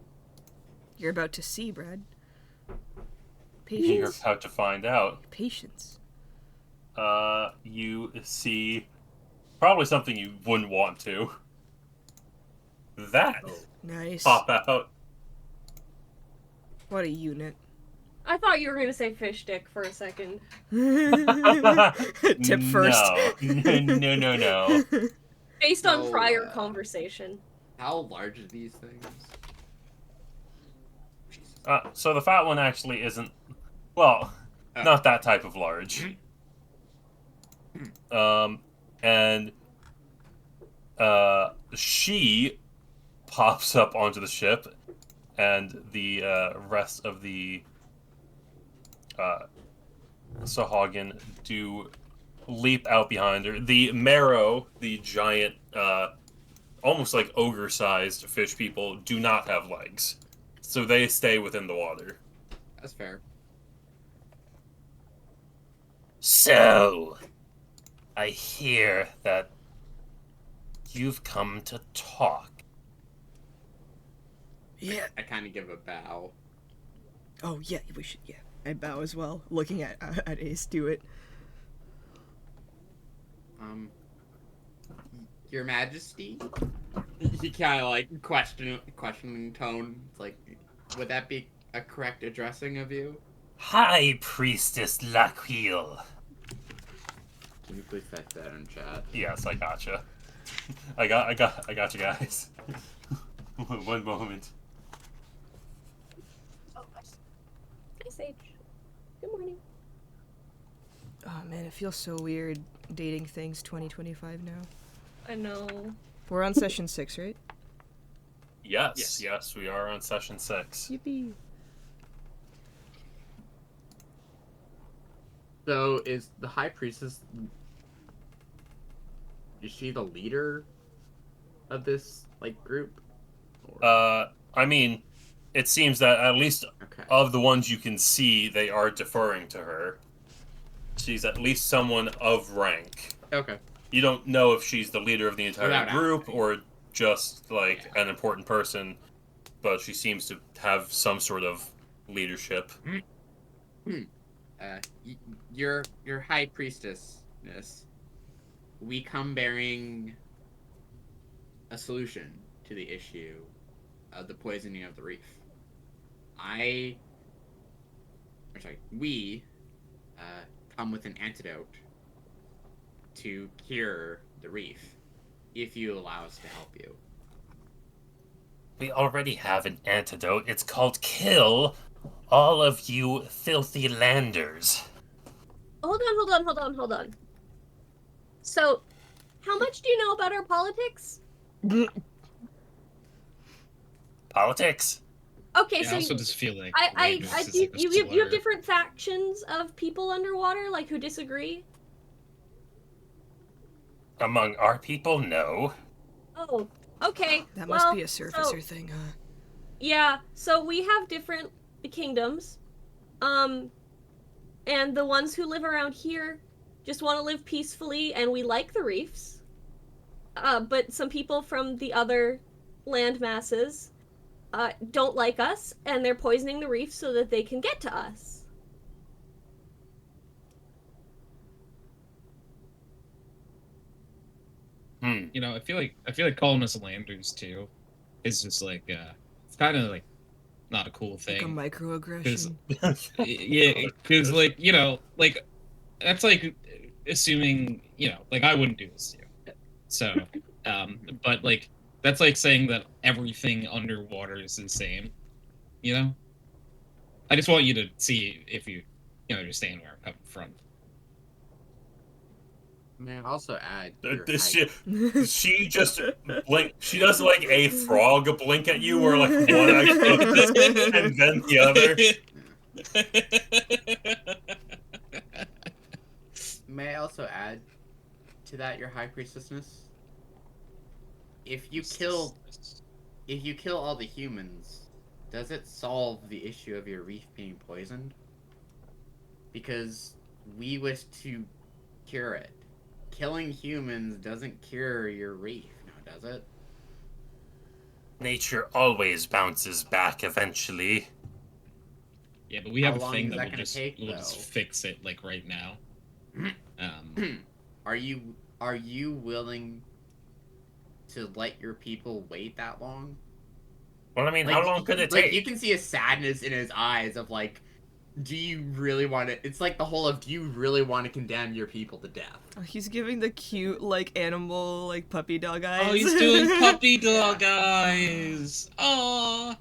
You're about to see, Brad. You're Patience. about to find out. Patience. You see probably something you wouldn't want to. That Nice. pop out. What a unit. I thought you were gonna say fish stick for a second. Tip first. No. Based on No, prior conversation. How large are these things? Jesus. So the fat one actually isn't, well, Oh. not that type of large. And she pops up onto the ship, and the rest of the Sahagin do leap out behind her. The Marrow, the giant, almost like ogre-sized fish people, do not have legs, so they stay within the water. That's fair. So, I hear that you've come to talk. Yeah. I kind of give a bow. Oh, yeah, we should, yeah. I bow as well, looking at Ace do it. Your Majesty? He kind of like questioning tone. It's like, would that be a correct addressing of you? High Priestess Laquille. Can you please type that in chat? Yes, I gotcha. I got you guys. One moment. Hi, Sage. Good morning. Oh man, it feels so weird dating things 2025 now. I know. We're on session 6, right? Yes, we are on session 6. Yippee. So, is the High Priestess... Is she the leader of this, like, group? Or... I mean, it seems that at least Okay. of the ones you can see, they are deferring to her. She's at least someone of rank. Okay. You don't know if she's the leader of the entire Without group asking. or just, like, an important person, but she seems to have some sort of leadership. Your High Priestessness, we come bearing a solution to the issue of the poisoning of the reef. We come with an antidote to cure the reef, if you allow us to help you. We already have an antidote. It's called Kill All of You Filthy Landers. Hold on. So, how much do you know about our politics? Politics? Okay, I so also just feel like I Landers is you, like a you have slur. different factions of people underwater, like who disagree. Among our people, no. Oh, okay. That must well, be a surfacer so- thing, huh? Yeah, so we have different kingdoms. And the ones who live around here just want to live peacefully, and we like the reefs. But some people from the other land masses don't like us, and they're poisoning the reef so that they can get to us. You know, I feel like calling us landers too is just like it's kind of like not a cool Like a thing. microaggression. Yeah, because like you know, like that's like assuming like I wouldn't do this to you. So, but like that's like saying that everything underwater is the same. You know, I just want you to see if you understand where I'm coming from. May I also add your She just blink. She does like a frog blink at you, where like one eye closes and then the other. May I also add to that your high priestessness? If you kill all the humans, does it solve the issue of your reef being poisoned? Because we wish to cure it. Killing humans doesn't cure your reef, no, does it? Nature always bounces back eventually. Yeah, but we How have a long thing is that that will gonna just take, will just though? fix it like right now. Are you willing to let your people wait that long? Well, I mean, Like, how long could it like take? you can see a sadness in his eyes of like, do you really want to? It's like the whole of, do you really want to condemn your people to death? Oh, he's giving the cute, like, animal, like, puppy dog eyes. Oh, he's doing puppy dog eyes. Oh.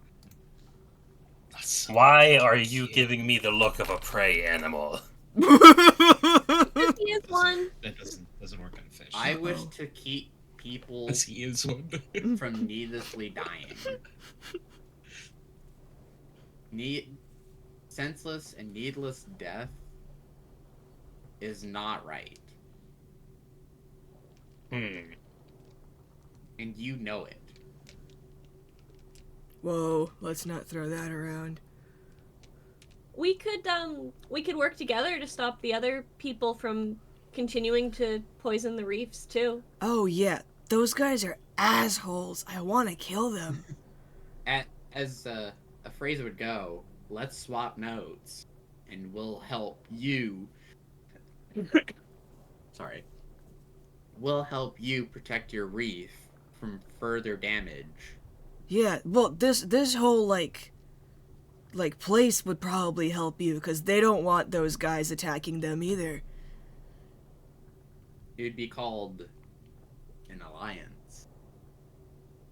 So Why are you cute. giving me the look of a prey animal? Yes, he is one. That doesn't work on fish. I wish Uh-oh. to keep people Yes, he is one. from needlessly dying. Senseless and needless death is not right. And you know it. Whoa, let's not throw that around. We could work together to stop the other people from continuing to poison the reefs too. Oh, yeah, those guys are assholes. I want to kill them. As a phrase would go, let's swap notes, and we'll help you. Sorry. We'll help you protect your reef from further damage. Yeah, well, this whole, like place would probably help you, because they don't want those guys attacking them either. It would be called an alliance.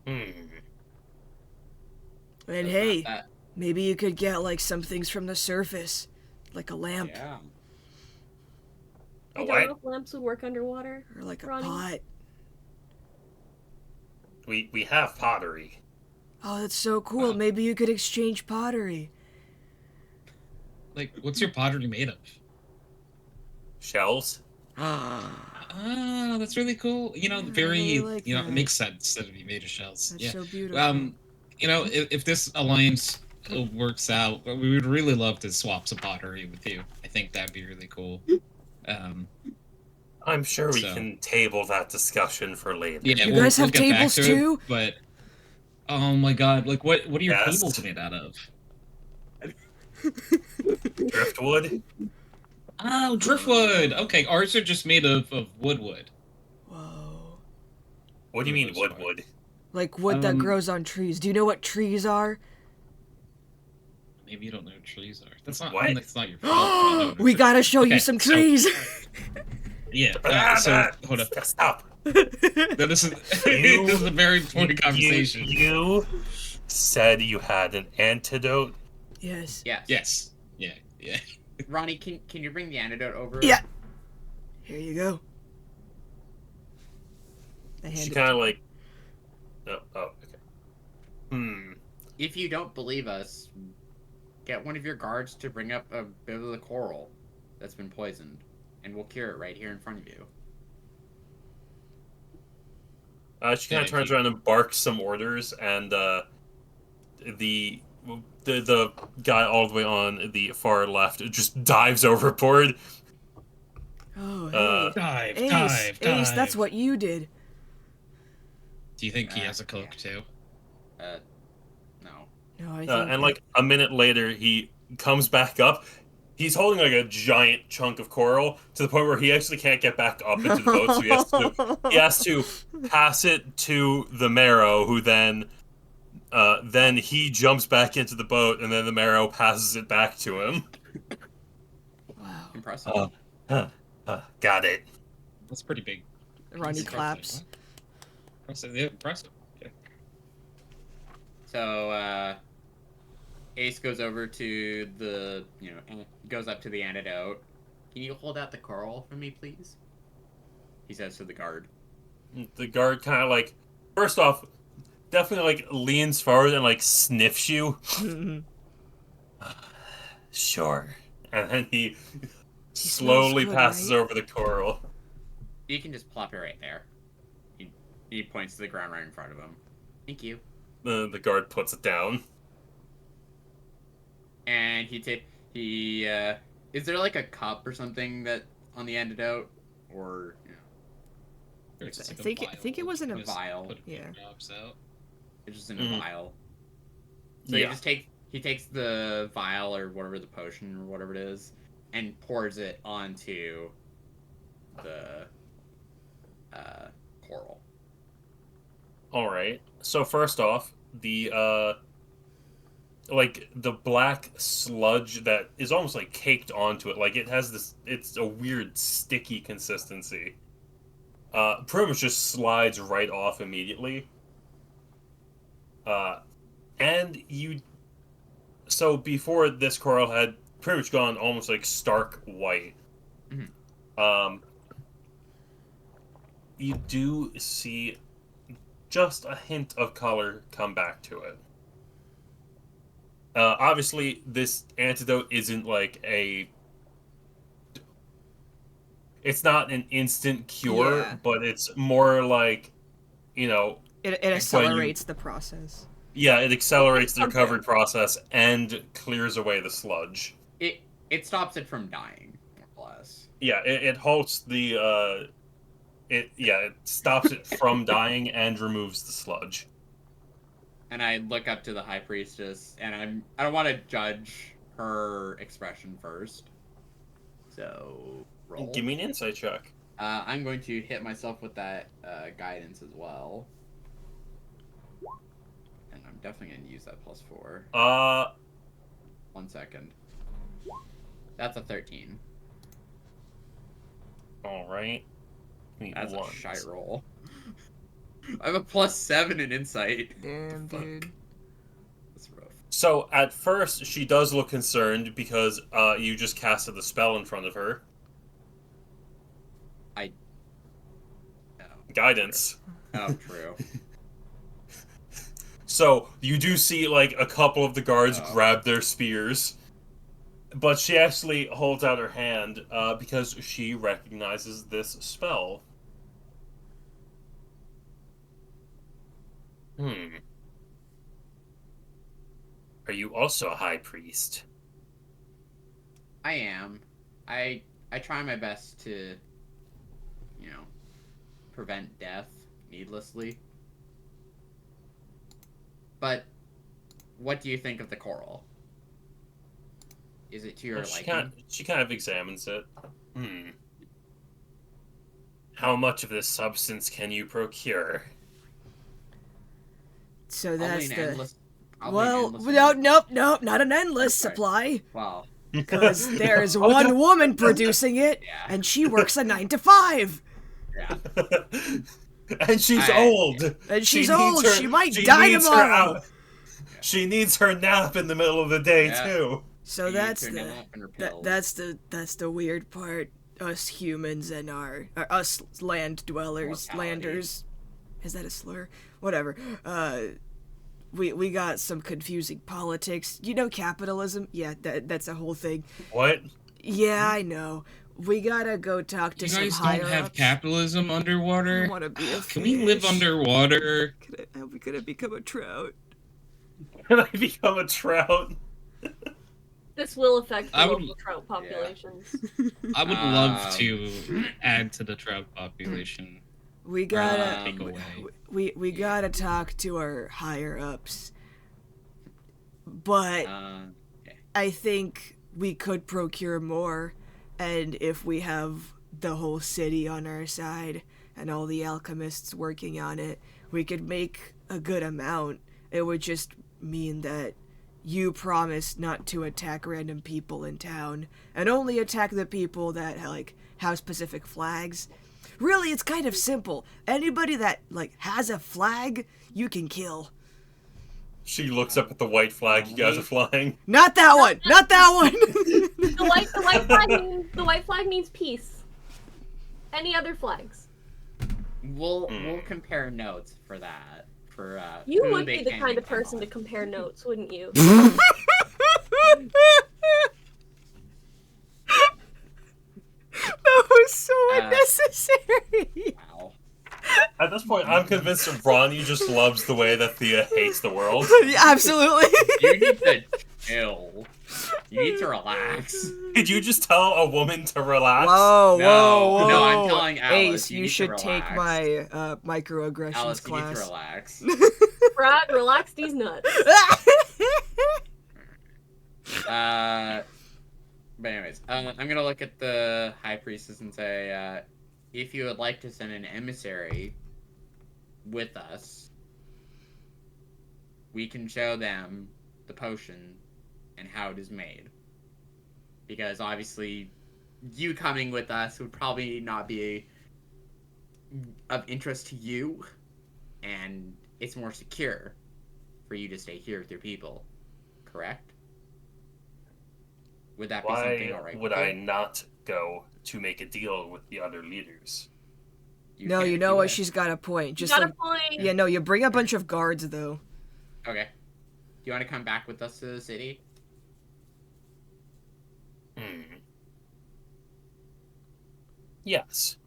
And So hey, it's not that- maybe you could get, like, some things from the surface. Like a lamp. Yeah. I don't know if lamps would work underwater. Or like a Ronnie? pot. We have pottery. Oh, that's so cool. Maybe you could exchange pottery. Like, what's your pottery made of? Shells? Ah, that's really cool. You know, Yeah, I very, really like it that. makes sense that it'd be made of shells. That's Yeah. so beautiful. You know, if this alliance works out, we would really love to swap some pottery with you. I think that'd be really cool. I'm sure we So- can table that discussion for later. Yeah, You we'll, guys we'll have get back tables to it, too? but oh my god, like what are your Yes. tables made out of? Driftwood? Oh, driftwood. Okay, ours are just made of wood. Whoa. What do you mean For the most part. wood? Like wood that grows on trees. Do you know what trees are? Maybe you don't know what trees are. That's not. What? That's not your fault. We gotta show you Okay, some so- trees. Yeah. So hold up. Stop. No, this is this is a very important conversation. You said you had an antidote. Yes. Yes. Yes. Yeah. Ronnie, can you bring the antidote over? Yeah. Here you go. I hand She it kind to of like. Oh, okay. If you don't believe us, get one of your guards to bring up a bit of the coral that's been poisoned, and we'll cure it right here in front of you. She kind of turns around and barks some orders, and the guy all the way on the far left just dives overboard. Oh, hey. Dive. Ace, that's what you did. Do you think he has a Yeah. cloak too? No. No, I think And like a minute later, he comes back up, He's holding like a giant chunk of coral to the point where he actually can't get back up into the boat, so he has to pass it to the Marrow, who then he jumps back into the boat, and then the Marrow passes it back to him. Wow. Impressive. Got it. That's pretty big. Ronnie Easy. claps. Impressive. Yeah, impressive. Yeah. So, Ace goes over to the, goes up to the antidote. Can you hold out the coral for me, please? He says to the guard. The guard kind of like, first off, definitely like leans forward and like sniffs you. Sure. And then he slowly good, passes right? over the coral. You can just plop it right there. He points to the ground right in front of him. Thank you. The guard puts it down. And is there like a cup or something that on the antidote, or It's just I like a think it was in a vial. Put a few Yeah. drops out. It's just in a vial. So Yeah. he takes the vial or whatever, the potion or whatever it is, and pours it onto the coral. All right. So first off, the like the black sludge that is almost like caked onto it, like it has this. It's a weird sticky consistency. Pretty much just slides right off immediately. And you. So before this coral had pretty much gone almost like stark white. Mhm. You do see just a hint of color come back to it. Obviously, this antidote isn't like it's not an instant cure, Yeah. but it's more like, It accelerates the process. yeah, it accelerates the recovery process and clears away the sludge. It stops it from dying, more or less. Yeah, it halts the, it stops it from dying and removes the sludge. And I look up to the high priestess, and I don't want to judge her expression first. So roll. Give me an insight check. I'm going to hit myself with that guidance as well. And I'm definitely going to use that +4. 1 second. That's a 13. All right. That's a shite roll. I have a +7 in insight. Damn, dude. That's rough. So at first she does look concerned because you just casted the spell in front of her. No. Guidance. Oh, true. So you do see like a couple of the guards grab their spears, but she actually holds out her hand because she recognizes this spell. Are you also a high priest? I am. I try my best to, prevent death needlessly. But what do you think of the coral? Is it to your liking? She kind of examines it. How much of this substance can you procure? So Probably that's an the endless- well, endless no, amount. nope, not an endless Okay. supply. Wow. Because there's one woman producing it, Yeah. and she works a 9 to 5. Yeah. And she's I- old. And she's needs old. She might die needs tomorrow. She needs her nap in the middle of the day Yeah. too. So She that's needs her the nap and her pills. that's the weird part. Us humans and us land dwellers, Mortality. landers. Is that a slur? Whatever. We got some confusing politics. You know capitalism? Yeah, that's a whole thing. What? Yeah, I know. We gotta go talk to You some guys higher don't have ups. capitalism underwater? I wanna be a Can we live fish. underwater? Are we gonna become a trout? Can I become a trout? This will affect the I would- local trout populations. I would love to add to the trout population. We gotta take away. we gotta talk to our higher ups. But Okay. I think we could procure more, and if we have the whole city on our side and all the alchemists working on it, we could make a good amount. It would just mean that you promise not to attack random people in town and only attack the people that like have specific flags. Really, it's kind of simple. Anybody that like has a flag, you can kill. She looks up at the white flag you guys are flying. Not that one. Not that one. The white flag means peace. Any other flags? We'll compare notes for that. For You who would they be the can kind of and cannot. person to compare notes, wouldn't you? That was so unnecessary. Wow. At this point, I'm convinced that Ronnie just loves the way that Thea hates the world. Yeah, absolutely. You need to chill. You need to relax. Did you just tell a woman to relax? Whoa, No, whoa, whoa. no, I'm telling Alice, Ace, you you need to should take relax. my microaggressions Alice, you need to class. relax. Brad, relax these nuts. But anyways, I'm gonna look at the High Priestess and say, if you would like to send an emissary with us, we can show them the potion and how it is made. Because obviously, you coming with us would probably not be of interest to you, and it's more secure for you to stay here with your people. Correct? Would that be something Why alright? would I not go to make a deal with the other leaders? No, you know what? She's got a point. Just Got like, a point. yeah, no, you bring a bunch of guards though. Okay. Do you want to come back with us to the city? Yes.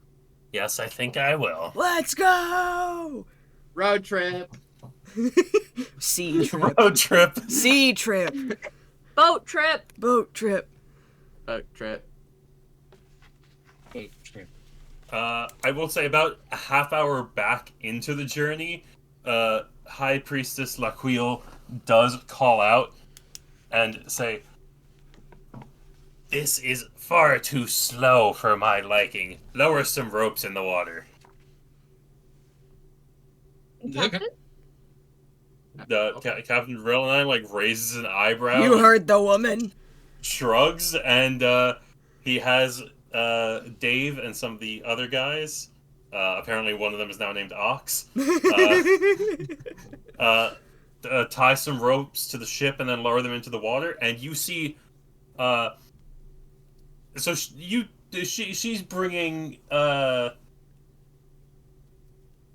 Yes, I think I will. Let's go. Road trip! Sea trip. Road trip. Sea trip. Boat trip. Boat trip. Boat trip. I will say about a half hour back into the journey, High Priestess Laquille does call out and say, "This is far too slow for my liking. Lower some ropes in the water." Captain? Captain Relline raises an eyebrow. You heard the woman. Shrugs, and he has Dave and some of the other guys. Apparently, one of them is now named Ox. Tie some ropes to the ship and then lower them into the water. And you see, so she's bringing.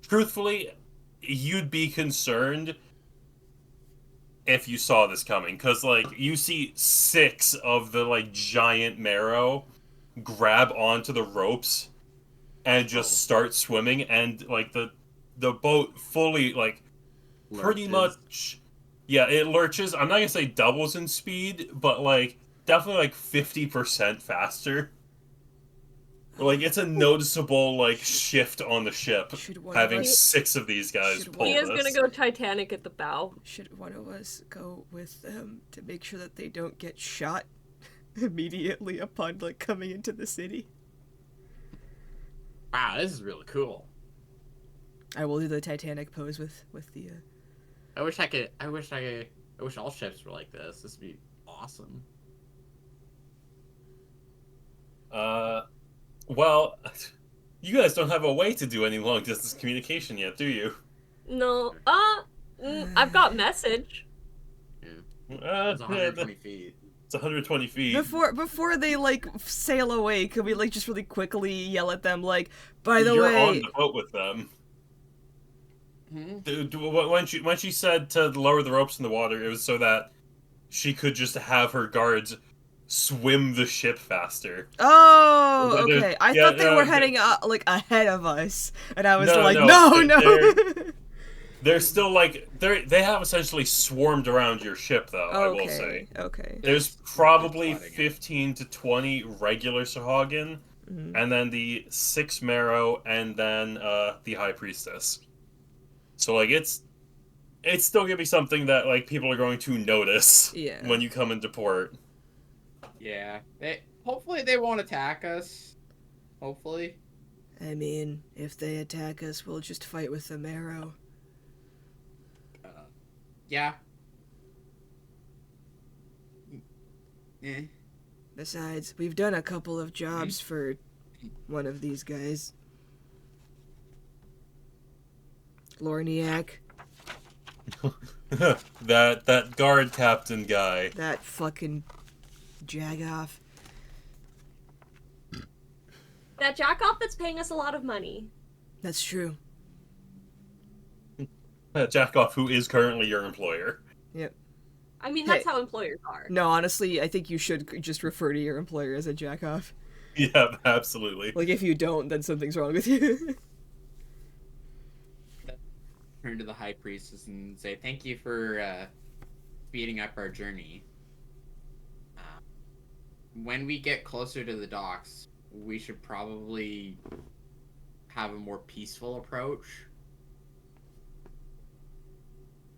Truthfully, you'd be concerned if you saw this coming, because you see 6 of the giant marrow grab onto the ropes and just start swimming, and the boat fully pretty Lurches. much, yeah, it lurches. I'm not gonna say doubles in speed, but definitely 50% faster. It's a noticeable shift on the ship, Should one having of us, 6 of these guys should pull He is this. gonna go Titanic at the bow. should one of us go with them to make sure that they don't get shot immediately upon coming into the city? Wow, this is really cool. I will do the Titanic pose with the. I wish all ships were like this. This would be awesome. Well, you guys don't have a way to do any long distance communication yet, do you? No. I've got message. It's 120 feet. It's 120 feet. Before they sail away, could we just really quickly yell at them by the You're way? on the boat with them. Hmm? When she said to lower the ropes in the water, it was so that she could just have her guards swim the ship faster. Oh, There's- okay. I yeah, thought they were heading ahead of us, and I was No, no. They're still they have essentially swarmed around your ship, though. I will say. Okay. There's probably It's flooding it. 15 to 20 regular Sahagin, Mhm. and then the 6 Marrow, and then the High Priestess. So it's still gonna be something that people are going to notice Yeah. when you come into port. Yeah. Hopefully they won't attack us. Hopefully. I mean, if they attack us, we'll just fight with the marrow. Yeah. Eh. Besides, we've done a couple of jobs for one of these guys. Lorniak, that guard captain guy. that fucking jagoff. That jack-off that's paying us a lot of money. That's true. Jackoff, who is currently your employer. I mean, that's Hey. how employers are. No, honestly, I think you should just refer to your employer as a jackoff. Yeah, absolutely. Like, if you don't, then something's wrong with you. Turn to the high priestess and say, thank you for speeding up our journey. When we get closer to the docks, we should probably have a more peaceful approach.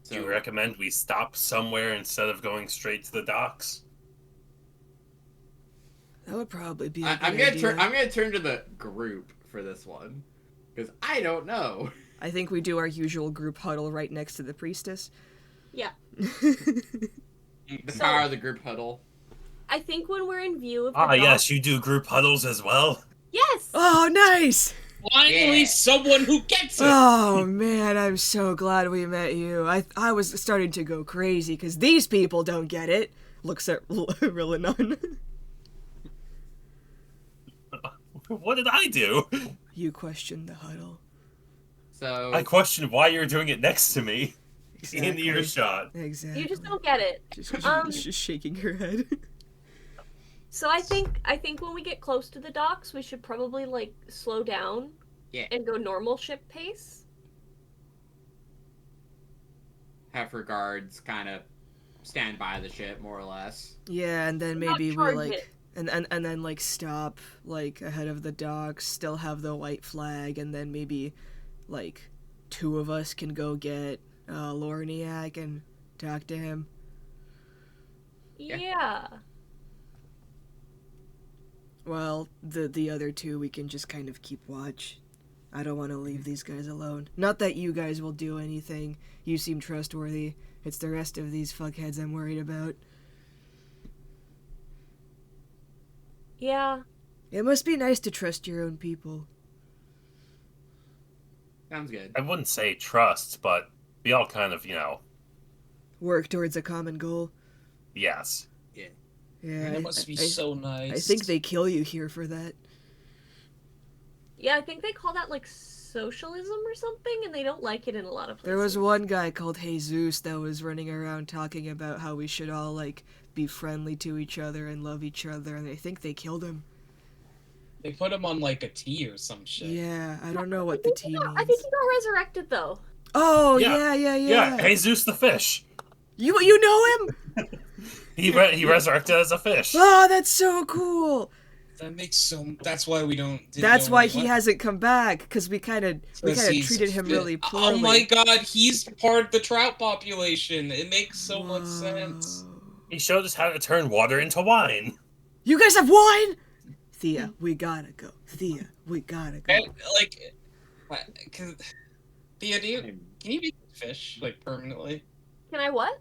Do you recommend we stop somewhere instead of going straight to the docks? That would probably be a good I'm gonna idea. I'm gonna turn to the group for this one, because I don't know. I think we do our usual group huddle right next to the priestess. Yeah. The power of the group huddle. I think when we're in view of the dock- Yes, you do group huddles as well. Yes! Oh, nice! Finally, Yeah. someone who gets it. Oh man, I'm so glad we met you. I was starting to go crazy because these people don't get it. Looks at Rillanon. What did I do? You questioned the huddle. So I questioned why you're doing it next to me in Exactly. earshot. Exactly. You just don't get it. Just shaking her head. So I think when we get close to the docks, we should probably like slow down Yeah. and go normal ship pace. have her guards kind of stand by the ship, more or less. Yeah, and then Not maybe we charge like it. and then like stop like ahead of the docks, still have the white flag, and then maybe like two of us can go get Lorniak and talk to him. Yeah. Yeah. Well, the other two we can just kind of keep watch. I don't want to leave these guys alone. Not that you guys will do anything. You seem trustworthy. It's the rest of these fuckheads I'm worried about. Yeah. It must be nice to trust your own people. Sounds good. I wouldn't say trust, but we all kind of, Work towards a common goal. yes. Yeah, That must be I so nice. I think they kill you here for that. Yeah, I think they call that like socialism or something, and they don't like it in a lot of places. There was one guy called Jesus that was running around talking about how we should all like be friendly to each other and love each other, and I think they killed him. They put him on like a tea or some shit. Yeah, I don't know what the T means. I think he got resurrected though. Oh Yeah. yeah. Jesus the fish. You know him? He resurrected as a fish. Oh, that's so cool. That makes so. That's why we don't. That's why he hasn't come back, because we kind of treated him really poorly. Oh my god, he's part of the trout population. It makes so much sense. Whoa. He showed us how to turn water into wine. You guys have wine? Thea, we gotta go. Thea, we gotta go. Thea, can you be fish like permanently? Can I what?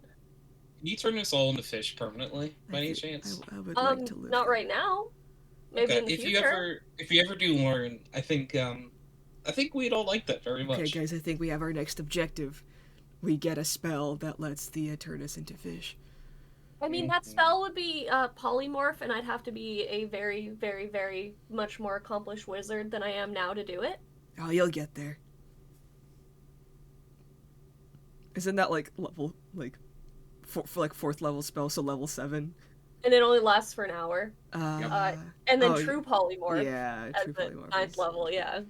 Can you turn us all into fish permanently, by any chance? I would like to live. Not right now. Maybe Okay, in the future. if you ever do learn, I think we'd all like that very much. Okay, guys, I think we have our next objective. We get a spell that lets Thea turn us into fish. I mean, that spell would be polymorph, and I'd have to be a very, very, very much more accomplished wizard than I am now to do it. Oh, you'll get there. Isn't that like level for like fourth level spell, so level 7? And it only lasts for an hour. Uh, And then oh, true polymorph yeah, at true the polymorph 9th is- level, yeah.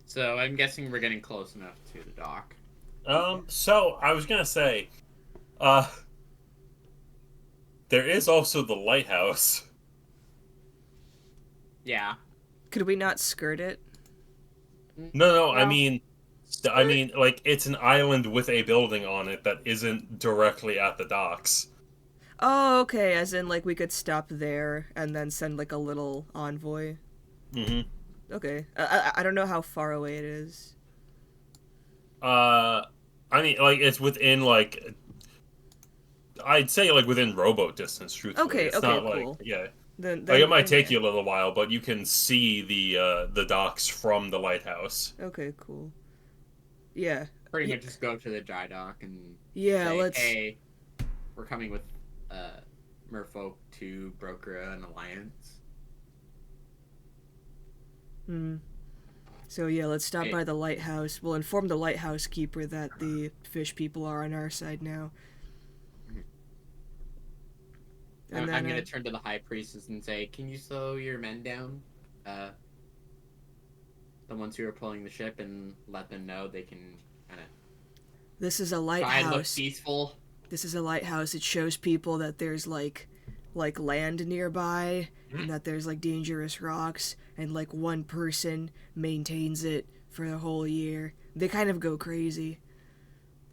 So I'm guessing we're getting close enough to the dock. So I was gonna say, there is also the lighthouse. Yeah. Could we not skirt it? No, I No. mean, like it's an island with a building on it that isn't directly at the docks. Oh, okay. As in, like, we could stop there and then send like a little envoy. Mm-hmm. Okay. I don't know how far away it is. I mean, like, it's within, like, I'd say, like, within rowboat distance, truthfully. Okay. It's Okay. not, like, Cool. yeah. Then Like, it might take yeah. you a little while, but you can see the docks from the lighthouse. Okay. Cool. Yeah. Pretty Ye- much just go to the dry dock and Yeah. say, Let's. hey, we're coming with merfolk to broker an alliance. Hmm. So yeah, let's stop Hey. by the lighthouse. We'll inform the lighthouse keeper that the fish people are on our side now. And I'm then, gonna turn to the high priestess and say, can you slow your men down? The ones who are pulling the ship, and let them know they can kind of this is a try and look lighthouse. peaceful. This is a lighthouse. It shows people that there's like land nearby and that there's like dangerous rocks and like one person maintains it for the whole year. They kind of go crazy.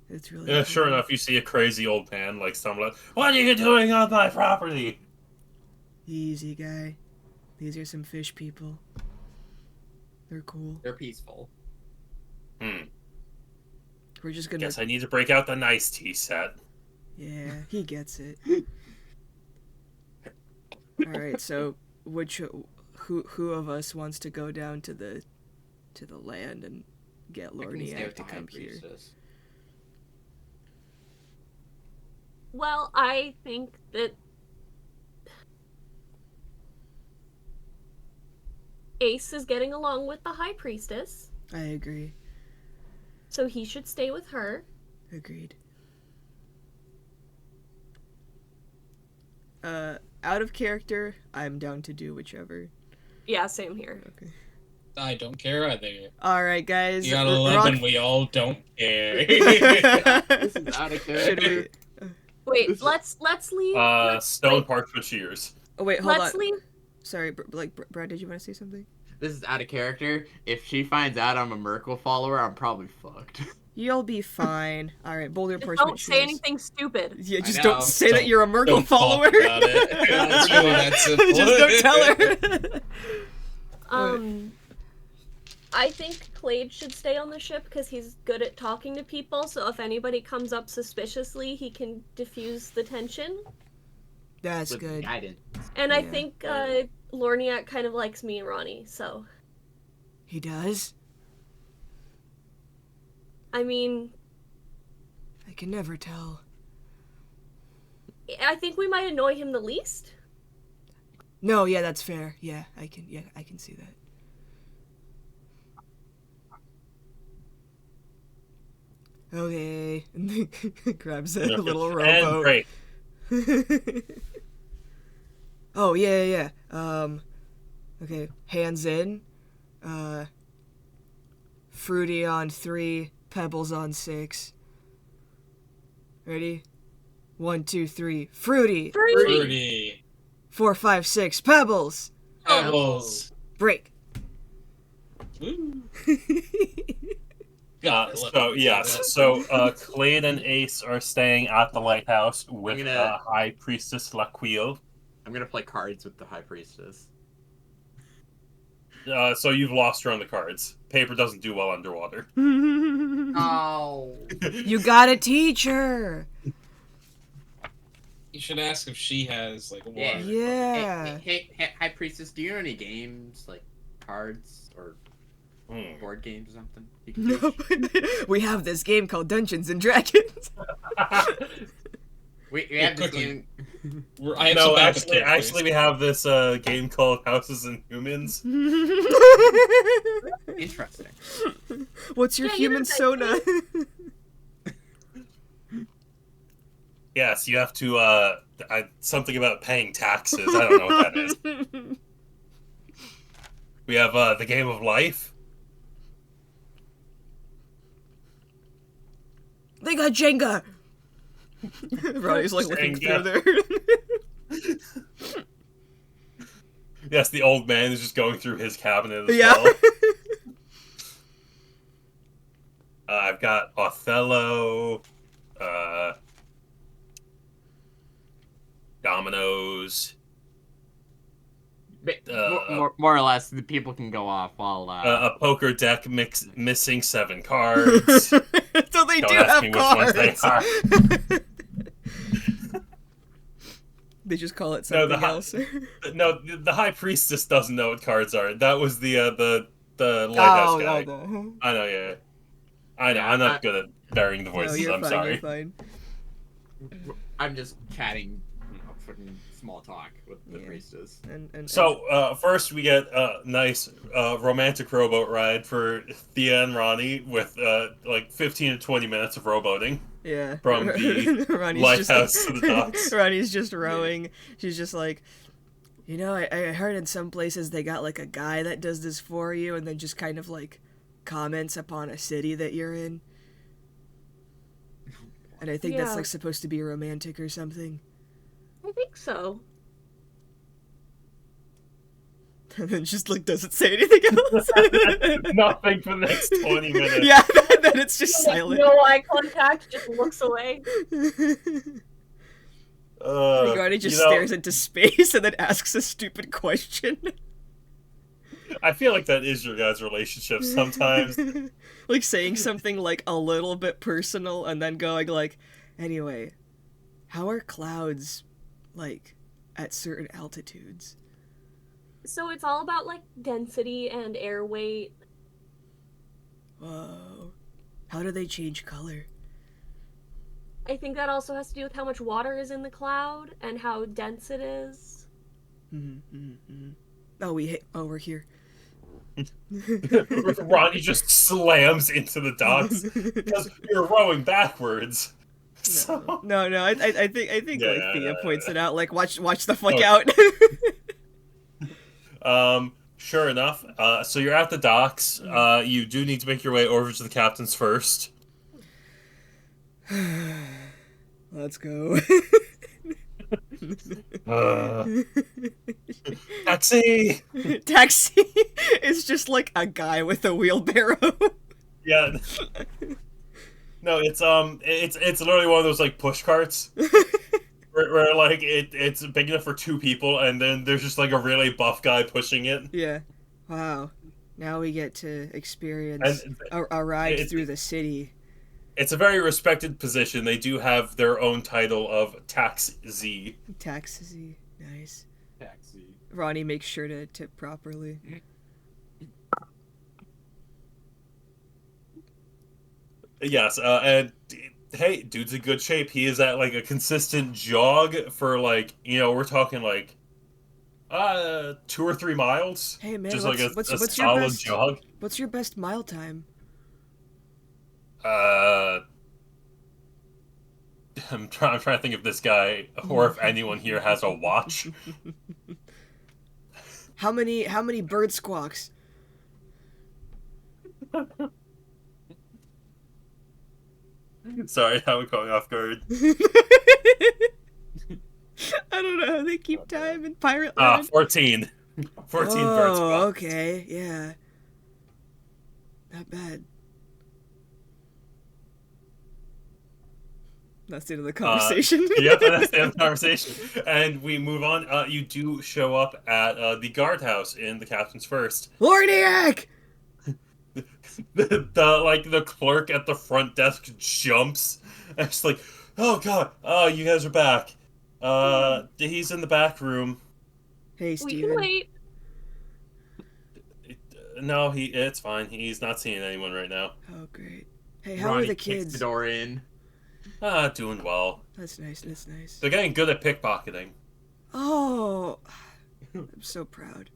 It's really Yeah, sure cool. enough, you see a crazy old man, like, stumbling. What are you doing on my property? Easy guy. These are some fish people. They're cool. They're peaceful. We're just gonna. Guess I need to break out the nice tea set. Yeah, he gets it. All right, so who of us wants to go down to the land and get I can stay Lorniak with to the high come here? priestess. Well, I think that Ace is getting along with the High Priestess, I agree. so he should stay with her. Agreed. Out of character, I'm down to do whichever. Yeah, same here. Okay. I don't care either. All right, guys. You got 11, Rock- we all don't care. This is out of Should character. we? Wait, let's leave. Stone wait. parchment shears. Oh wait, hold Let's on. leave. Sorry, Brad. Did you want to say something? This is out of character. If she finds out I'm a Merkle follower, I'm probably fucked. You'll be fine. All right, boulder Just parchment don't say shears. anything stupid. Yeah, just I don't know. say that you're a Merkle Don't talk follower. about it. It's really that simple. Just don't tell her. I think Clade should stay on the ship because he's good at talking to people, so if anybody comes up suspiciously, he can diffuse the tension. That's With good. guidance. And I Yeah. think Lorniak kind of likes me and Ronnie, so... He does? I mean, I can never tell. I think we might annoy him the least. No, yeah, that's fair. Yeah, I can see that. Okay. Grabs a little And rowboat. break. Oh, yeah. Okay, hands in. Fruity on 3, pebbles on 6. Ready? 1, 2, 3. Fruity. Fruity. 4, 5, 6. Pebbles. Pebbles. Break. Woo. Clade and Ace are staying at the lighthouse with I'm gonna- High Priestess Laquille. I'm gonna play cards with the High Priestess. So you've lost her on the cards. Paper doesn't do well underwater. Oh. You gotta teach her. You should ask if she has like water. Yeah. Hey, High Priestess, do you know any games like cards or board games or something? You can No. teach? We have this game called Dungeons and Dragons. We have this quickly. game. I have some backup characters. actually, we have this game called Houses and Humans. Interesting. What's your Yeah, you human know that sona? Yes, you have to. Something about paying taxes. I don't know what that is. We have the game of life. They got Jenga. Ronnie's like looking through Jenga. there. Yes, the old man is just going through his cabinet as Yeah. well. I've got Othello. More or less, the people can go off while a poker deck missing 7 cards. So they Don't do ask have me which ones they cards. are. They just call it No, something else. No, the high priestess doesn't know what cards are. That was the lighthouse guy. I know, yeah. I know. Yeah, I'm not good at varying the No, voices. you're I'm fine. sorry. You're fine. I'm just chatting, fucking small talk with the Yeah. priestess. And So first we get a nice romantic rowboat ride for Thea and Ronnie with like 15 to 20 minutes of rowboating. yeah, From the Ronnie's lighthouse to the docks. Ronnie's just rowing. She's just like, I heard in some places they got like a guy that does this for you, and then just kind of like comments upon a city that you're in. And I think that's Yeah. like supposed to be romantic or something. I think so. And then just like doesn't say anything else. Nothing for the next 20 minutes. Yeah, then it's just silent. No eye contact, just looks away. Ronnie just stares into space and then asks a stupid question. I feel like that is your guys' relationship sometimes. Like saying something like a little bit personal and then going like, anyway, how are clouds like at certain altitudes? So it's all about like density and air weight. Whoa. How do they change color? I think that also has to do with how much water is in the cloud and how dense it is. Oh, we're here. Ronnie just slams into the docks because you're rowing backwards. No, I think Yeah, like Thea yeah. points it out, like watch the fuck Oh. out. Sure enough. So you're at the docks. You do need to make your way over to the captain's first. Let's go. Taxi. Taxi is just like a guy with a wheelbarrow. Yeah. No, it's literally one of those like push carts. Where like it's big enough for 2 people, and then there's just like a really buff guy pushing it. Yeah. Wow. Now we get to experience a ride through the city. It's a very respected position. They do have their own title of Taxi. Taxi. Nice. Taxi. Ronnie makes sure to tip properly. Yes, and hey, dude's in good shape. He is at like a consistent jog for like, we're talking like 2 or 3 miles. Hey man, just what's a your solid best jog. What's your best mile time? I'm trying to think if this guy or if anyone here has a watch. How many bird squawks? Sorry, I'm going off guard. I don't know how they keep time in Pirate Land. 14. 14 bird squawks. Okay, yeah. Not bad. That's the end of the conversation. Yep, that's the end of the conversation. And we move on. You do show up at the guardhouse in the captain's first. Lordiac! The clerk at the front desk jumps. And it's like, oh god, you guys are back. He's in the back room. Hey, We Steven. can wait. No, it's fine. He's not seeing anyone right now. Oh, great. Hey, how Ronnie are the kicks kids? the door in. Doing well. That's nice, that's nice. They're getting good at pickpocketing. Oh, I'm so proud.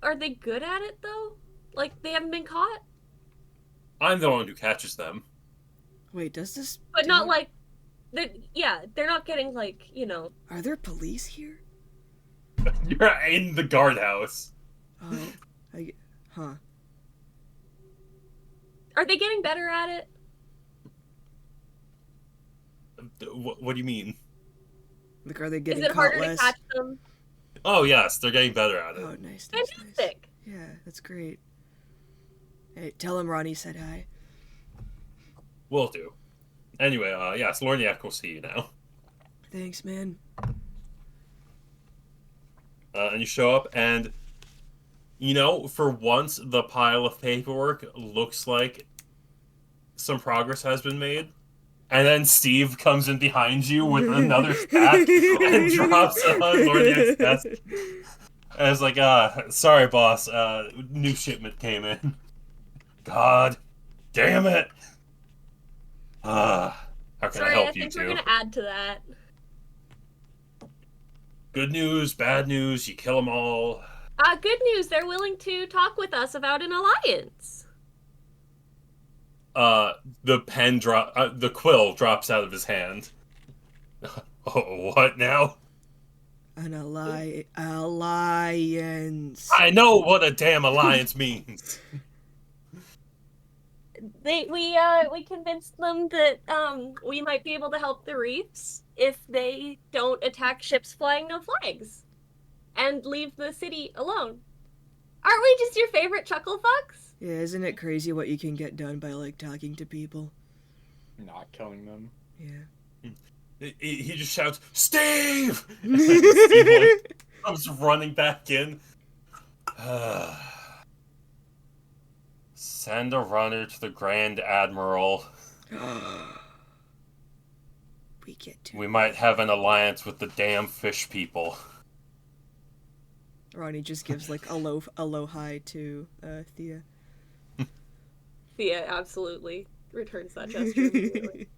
Are they good at it though? Like they haven't been caught? I'm the one who catches them. Wait, does this... But not town- like they're not getting like, Are there police here? You're in the guardhouse. Oh, huh. are they getting better at it? What do you mean? Like, are they Is getting it caught harder less? to catch them? Oh yes, they're getting better at it. Oh, nice. Fantastic. Yeah, that's great. Hey, tell him Ronnie said hi. Will do. Anyway, yes, Lorniak will see you now. Thanks, man. and you show up, and for once, the pile of paperwork looks like some progress has been made. And then Steve comes in behind you with another stack and drops it on Lorniak's desk. And it's like, sorry, boss. New shipment came in. God damn it. How can Sorry, I help I think you we're two? gonna add to that. Good news, bad news, you kill them all. Good news, they're willing to talk with us about an alliance. The quill drops out of his hand. Oh, what now? An alliance. I know what a damn alliance means. We convinced them that we might be able to help the reefs if they don't attack ships flying no flags and leave the city alone. Aren't we just your favorite chuckle fucks? Yeah, isn't it crazy what you can get done by, like, talking to people? Not killing them. Yeah. He just shouts, Steve! And Steve comes running back in. Send a runner to the Grand Admiral. We get to. We might have an alliance with the damn fish people. Ronnie just gives, like, a low hi to Thea. Thea absolutely returns that gesture immediately.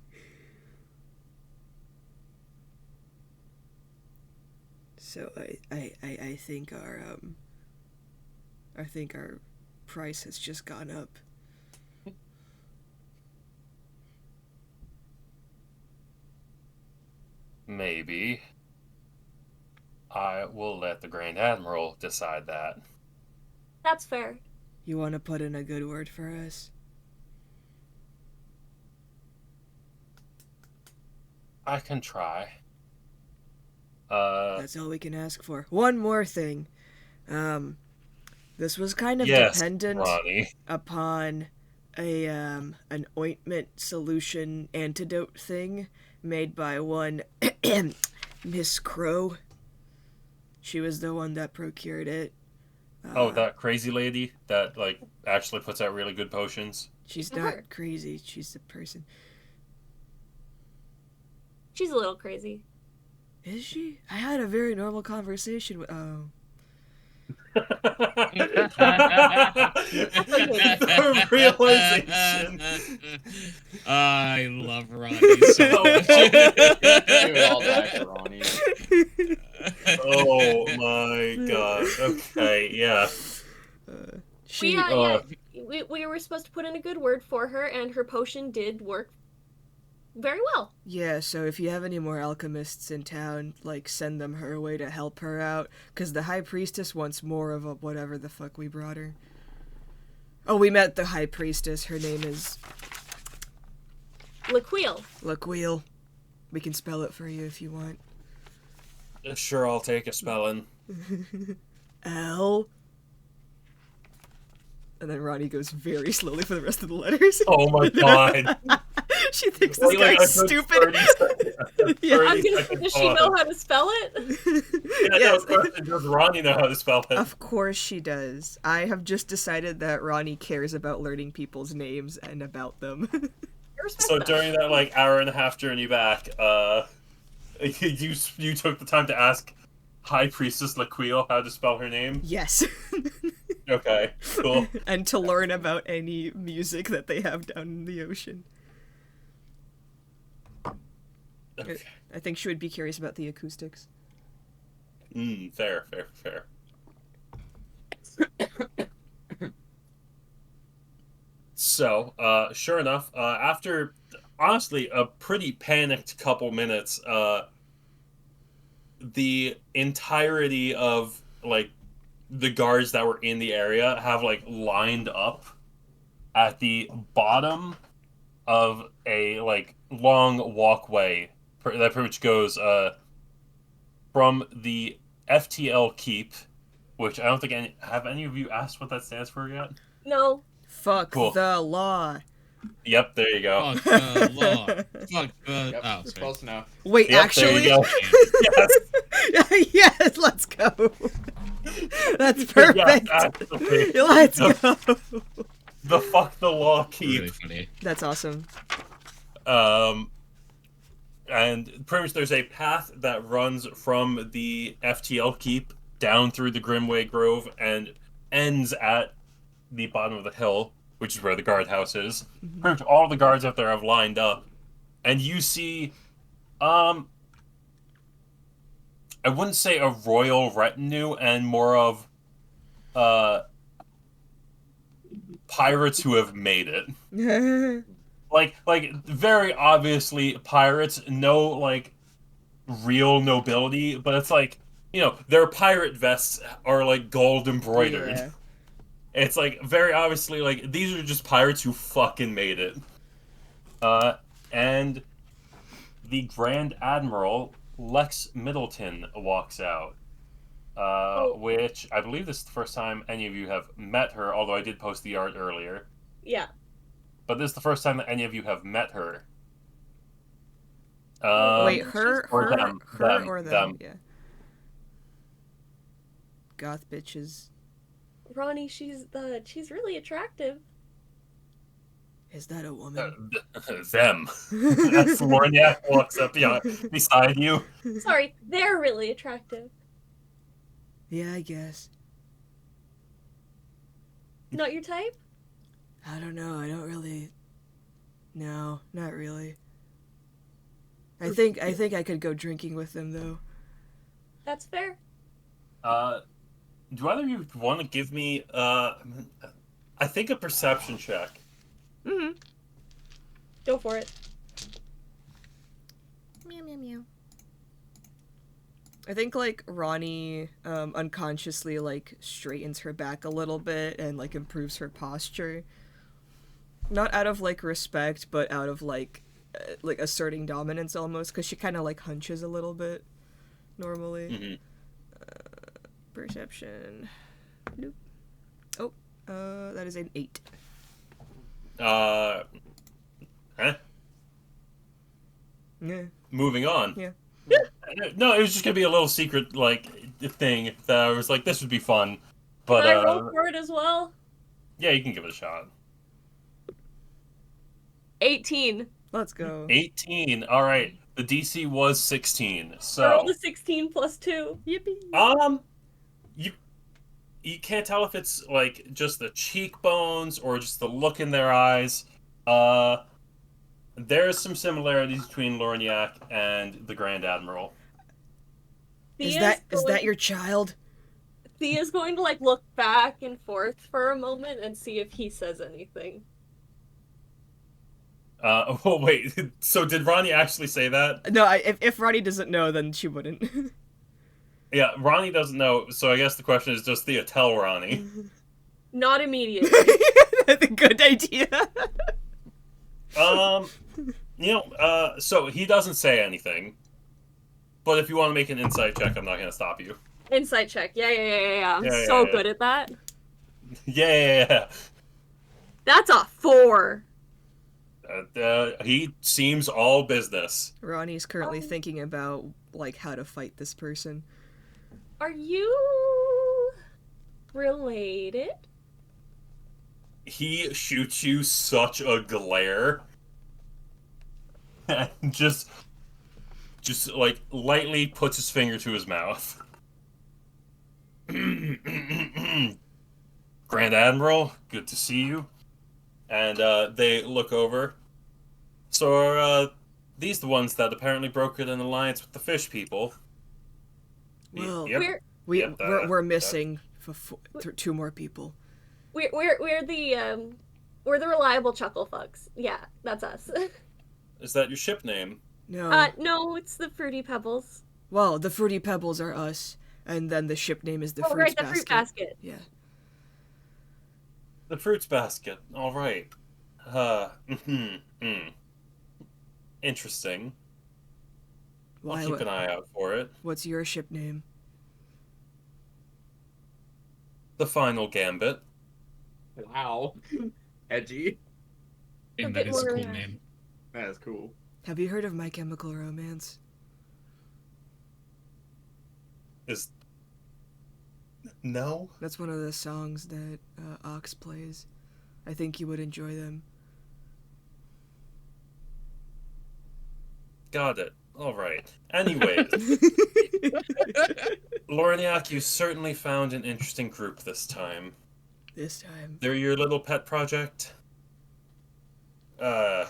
So I think our price has just gone up. Maybe. I will let the Grand Admiral decide that. That's fair. You want to put in a good word for us? I can try. That's all we can ask for. One more thing. This was kind of yes, dependent Ronnie. upon an ointment solution antidote thing made by one Miss Crow. She was the one that procured it. That crazy lady that, like, actually puts out really good potions? She's Her. not crazy. She's a person. She's a little crazy. Is she? I had a very normal conversation with... Oh. The realization. I love Ronnie so much. Give it all back to Ronnie. Oh my god. Okay, yeah. She... We were supposed to put in a good word for her, and her potion did work very well. Yeah, so if you have any more alchemists in town, like, send them her way to help her out, because the High Priestess wants more of a whatever the fuck we brought her. Oh, we met the High Priestess. Her name is... Laquille. Laquille. We can spell it for you if you want. Sure, I'll take a spelling. L. And then Ronnie goes very slowly for the rest of the letters. Oh my god. She thinks this guy's stupid. Yeah. I was gonna say, does she know how to spell it? Yeah, Yes. no, of course, does Ronnie know how to spell it? Of course she does. I have just decided that Ronnie cares about learning people's names and about them. I respect So that. during that, like, hour and a half journey back, you took the time to ask High Priestess Laquille how to spell her name? Yes. Okay, cool. And to learn about any music that they have down in the ocean. Okay. I think she would be curious about the acoustics. Fair. So, sure enough, after, honestly, a pretty panicked couple minutes, the entirety of, like, the guards that were in the area have, like, lined up at the bottom of a, like, long walkway that pretty much goes, from the FTL Keep, which I don't think have any of you asked what that stands for yet? No. Fuck Cool. the law. Yep, there you go. Fuck the law. Fuck the... Yep, Oh, sorry. close enough. Wait, Yep, actually? there you go. Yes. Yes, let's go. That's perfect. Yeah, actually, Let's go. the fuck the law keep. Really funny. That's awesome. And pretty much there's a path that runs from the FTL keep down through the Grimway Grove and ends at the bottom of the hill, which is where the guardhouse is. Pretty much all the guards out there have lined up, and you see, I wouldn't say a royal retinue, and more of, pirates who have made it. Like very obviously pirates, no, like, real nobility, but it's like, their pirate vests are, like, gold embroidered. Yeah. It's, like, very obviously, like, these are just pirates who fucking made it. And the Grand Admiral, Lex Middleton, walks out. Which, I believe this is the first time any of you have met her, although I did post the art earlier. Yeah. But this is the first time that any of you have met her. Wait, her or or them, them? Yeah. Goth bitches. Ronnie, she's really attractive. Is that a woman? Them. That's Lorniak walks up beside you. Sorry, they're really attractive. Yeah, I guess. Not your type? I don't know. I don't really. No, not really. I think I could go drinking with them though. That's fair. Do either of you want to give me I think a perception check? Mm-hmm. Go for it. Meow meow meow. I think like Ronnie unconsciously like straightens her back a little bit and like improves her posture. Not out of like respect, but out of like asserting dominance almost, because she kind of like hunches a little bit normally. Mm-hmm. Perception. Nope. Oh, that is an 8. Huh? Yeah. Moving on. Yeah. No, it was just gonna be a little secret like thing that I was like, this would be fun. But Can I roll for it as well? yeah, you can give it a shot. 18. Let's go. 18. All right. The DC was 16. I So rolled a 16 plus 2. Yippee. you can't tell if it's like just the cheekbones or just the look in their eyes. There's some similarities between Lorniak and the Grand Admiral. Is that your child? Thea's going to like look back and forth for a moment and see if he says anything. Oh wait, so did Ronnie actually say that? No, if Ronnie doesn't know, then she wouldn't. Yeah, Ronnie doesn't know, so I guess the question is, does Thea tell Ronnie? Not immediately. That's a good idea. So he doesn't say anything. But if you want to make an insight check, I'm not going to stop you. Insight check. Yeah. I'm Yeah, so yeah. good at that. Yeah. That's a 4. He seems all business. Ronnie's currently thinking about like how to fight this person. Are you related? He shoots you such a glare. And just like lightly puts his finger to his mouth. Grand Admiral, good to see you. And they look over. So are these the ones that apparently brokered an alliance with the fish people? Well, Yep. we're missing 2 more people. We're the reliable chuckle fucks. Yeah, that's us. Is that your ship name? No. No, it's the Fruity Pebbles. Well, the Fruity Pebbles are us, and then the ship name is the Oh, Fruits right, the Fruit Basket. Yeah. The Fruits Basket. All right. Interesting. I'll keep an eye out for it. What's your ship name? The Final Gambit. Wow. Edgy. And Okay, that is a cool we're- name. That is cool. Have you heard of My Chemical Romance? Is No? That's one of the songs that Ox plays. I think you would enjoy them. Got it. Alright. Anyways, Lorniak, you certainly found an interesting group this time. This time. They're your little pet project? No.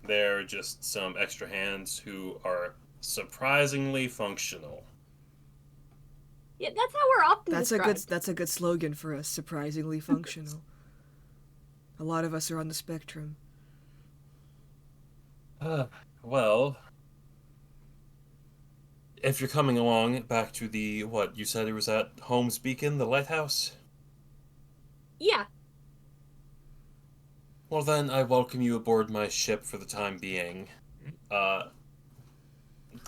They're just some extra hands who are surprisingly functional. Yeah, that's how we're often described. That's a good slogan for us. Surprisingly functional. A lot of us are on the spectrum. Well, if you're coming along back to the, what, you said it was at Holmes Beacon, the lighthouse? Yeah. Well then, I welcome you aboard my ship for the time being.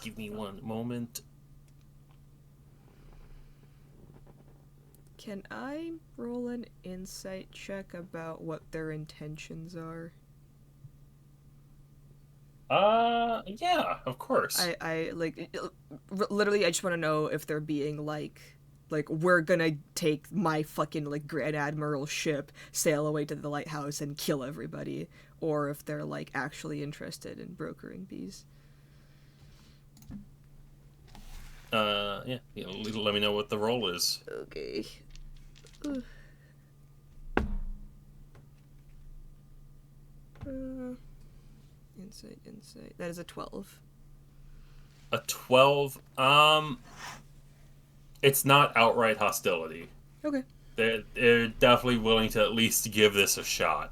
Give me one moment. Can I roll an insight check about what their intentions are? Yeah, of course. I literally, I just want to know if they're being like, we're gonna take my fucking, like, Grand Admiral ship, sail away to the lighthouse, and kill everybody, or if they're, like, actually interested in brokering these. Yeah, let me know what the roll is. Okay. Insight. That is a 12. A 12, it's not outright hostility. Okay. They're definitely willing to at least give this a shot.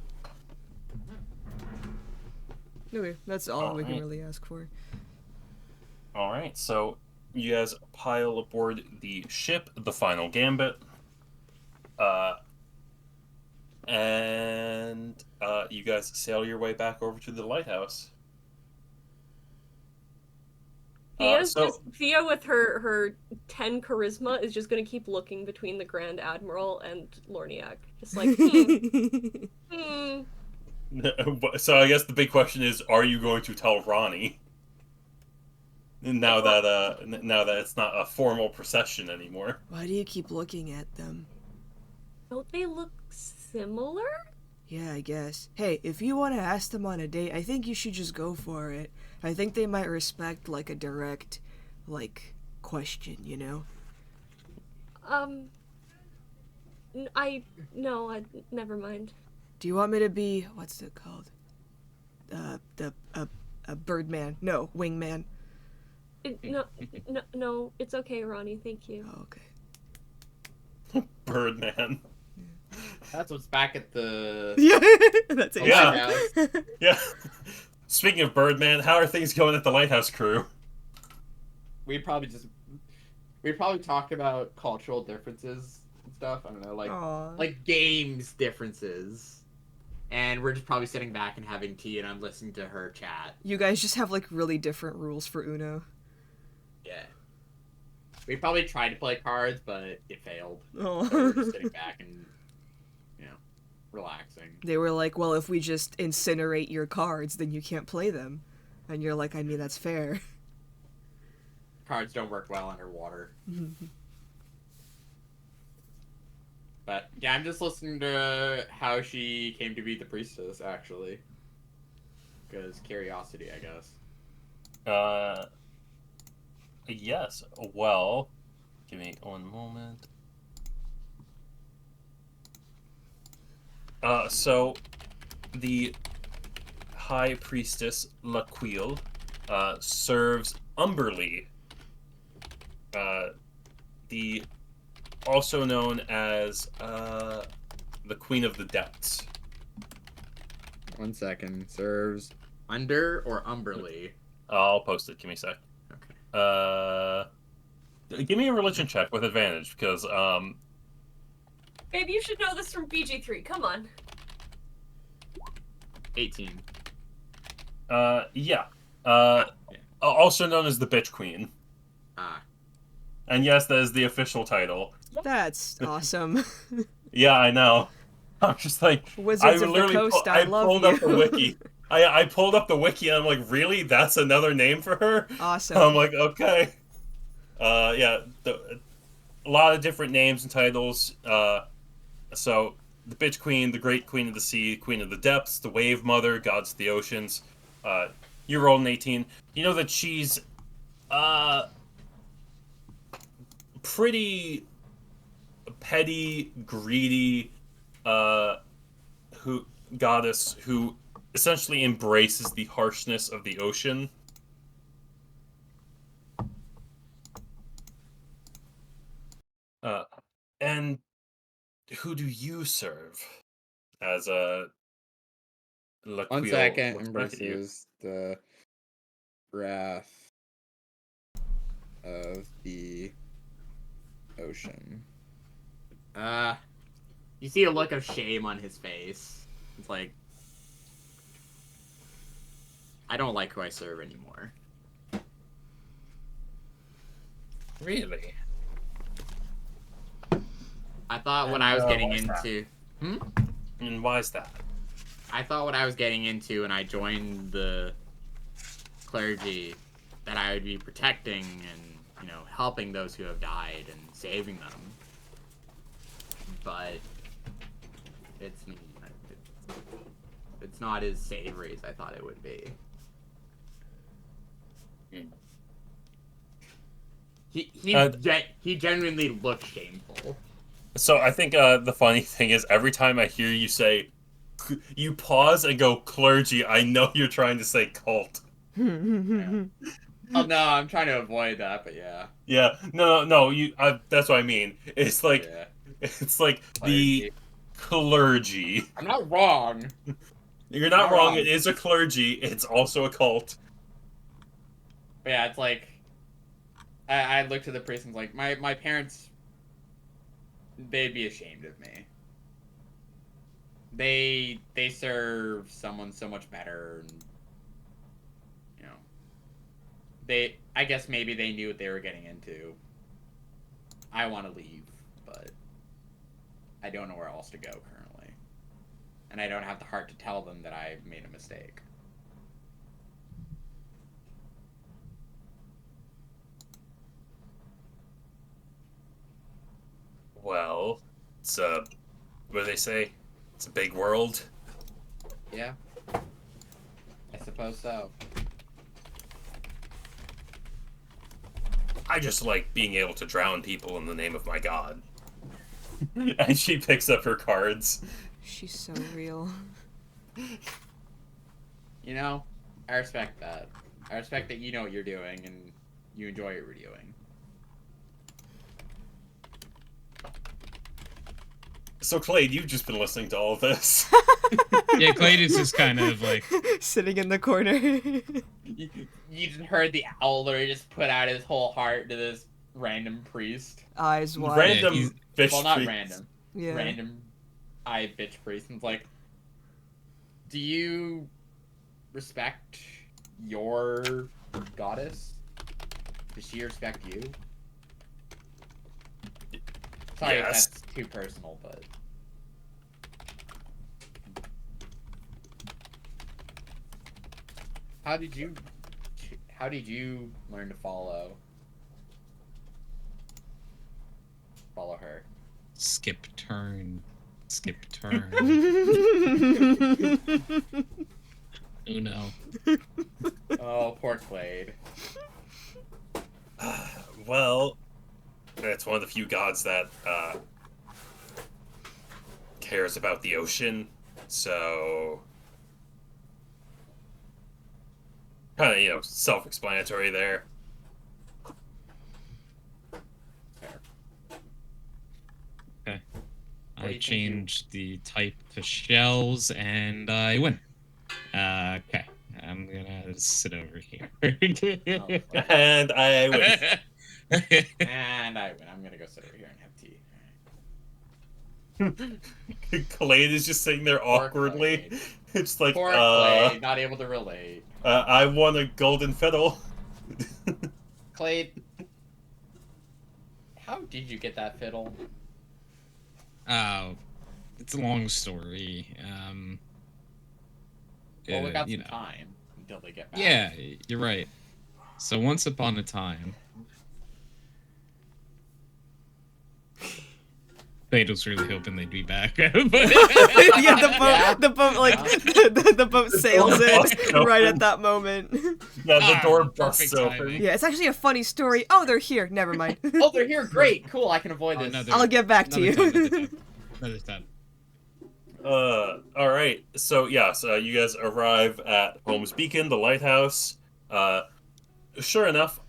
Okay, that's all we can really ask for. Alright, so you guys pile aboard the ship, the Final Gambit. And you guys sail your way back over to the lighthouse. Thea with her 10 charisma is just gonna keep looking between the Grand Admiral and Lorniak. Just like, So I guess the big question is, are you going to tell Ronnie? Now that it's not a formal procession anymore. Why do you keep looking at them? Don't they look similar? Yeah, I guess. Hey, if you want to ask them on a date, I think you should just go for it. I think they might respect, like, a direct, like, question, you know? Never mind. Do you want me to be, what's it called? A birdman. No, wingman. No, it's okay, Ronnie, thank you. Oh, okay. Birdman. That's what's back at the Yeah, that's it. lighthouse. Yeah. Speaking of Birdman, how are things going at the lighthouse crew? We probably talked about cultural differences and stuff. I don't know, Aw. like games differences. And we're just probably sitting back and having tea, and I'm listening to her chat. You guys just have, like, really different rules for Uno. Yeah. We probably tried to play cards, but it failed. Oh. So we're just sitting back and, relaxing. They were like, well, if we just incinerate your cards, then you can't play them. And you're like, I mean, that's fair. Cards don't work well underwater. But, yeah, I'm just listening to how she came to be the priestess, actually. Because curiosity, I guess. Yes. Well, give me one moment. So, the High Priestess Laquille serves Umberly, the also known as the Queen of the Depths. 1 second. Serves under or Umberly? I'll post it. Give me a sec. Okay. Give me a religion check with advantage because Babe, you should know this from BG3. Come on. 18. Yeah. Also known as the Bitch Queen. Ah. And yes, that is the official title. That's awesome. Yeah, I know. I'm just like, Wizards of the Coast, I love pulled you. up the wiki. I pulled up the wiki and I'm like, really? That's another name for her? Awesome. I'm like, okay. Yeah, a lot of different names and titles. So the Bitch Queen, the Great Queen of the Sea, Queen of the Depths, the Wave Mother, Gods of the Oceans. You're rolling 18. You know that she's pretty petty, greedy, who goddess who essentially embraces the harshness of the ocean. And who do you serve as a 1 second, embraces the wrath of the ocean. You see a look of shame on his face. It's like, I don't like who I serve anymore. Really? I thought what I was getting into... And why is that? I thought what I was getting into when I joined the clergy, that I would be protecting and, you know, helping those who have died and saving them. But it's not as savory as I thought it would be. He genuinely looks shameful. So I think the funny thing is every time I hear you say, you pause and go clergy, I know you're trying to say cult. Yeah. Oh no, I'm trying to avoid that, but yeah. Yeah, no. That's what I mean. It's like, Yeah. it's like Clergy. the clergy. I'm not wrong. You're not wrong. It is a clergy. It's also a cult. But yeah, it's like I looked at the priest and was like, my parents, they'd be ashamed of me. They serve someone so much better, and you know, I guess maybe they knew what they were getting into. I want to leave, but I don't know where else to go currently, and I don't have the heart to tell them that I made a mistake. Well, it's what do they say? It's a big world. Yeah, I suppose so. I just like being able to drown people in the name of my god. And she picks up her cards. She's so real. You know, I respect that. I respect that you know what you're doing and you enjoy what you're doing. So, Clade, you've just been listening to all of this. Yeah, Clade is just kind of like sitting in the corner. You just heard the owler just put out his whole heart to this random priest. Eyes wide. Random Yeah, fish Well, not priest. random. Yeah. Random eye bitch priest. And it's like, do you respect your goddess? Does she respect you? Sorry Yes. if that's too personal, but... How did you learn to follow her? skip turn. Oh no. Oh, poor Clade. Well, it's one of the few gods that cares about the ocean, so kind of, you know, self-explanatory there. Fair. Okay. What do I you think changed the type to shells and I win. Okay. I'm gonna sit over here. Oh, fuck. And I win. And I'm gonna go sit over here and have tea. Clade is just sitting there Poor awkwardly. Clade. It's like, Poor Clade, not able to relate. I won a golden fiddle. Clade, how did you get that fiddle? Oh, it's a long story. Well, we got you some know. time until they get back. Yeah, you're right. So once upon a time, Clade was really hoping they'd be back. But Yeah, the boat, like the boat sails busts in open. right at that moment. Yeah, the door perfect busts open. timing. Yeah, it's actually a funny story. Oh, they're here. Never mind. Oh, they're here. Great. Cool. I can avoid this. Another- I'll get back to you. Another time. All right. So yes, you guys arrive at Holmes Beacon, the lighthouse. Sure enough,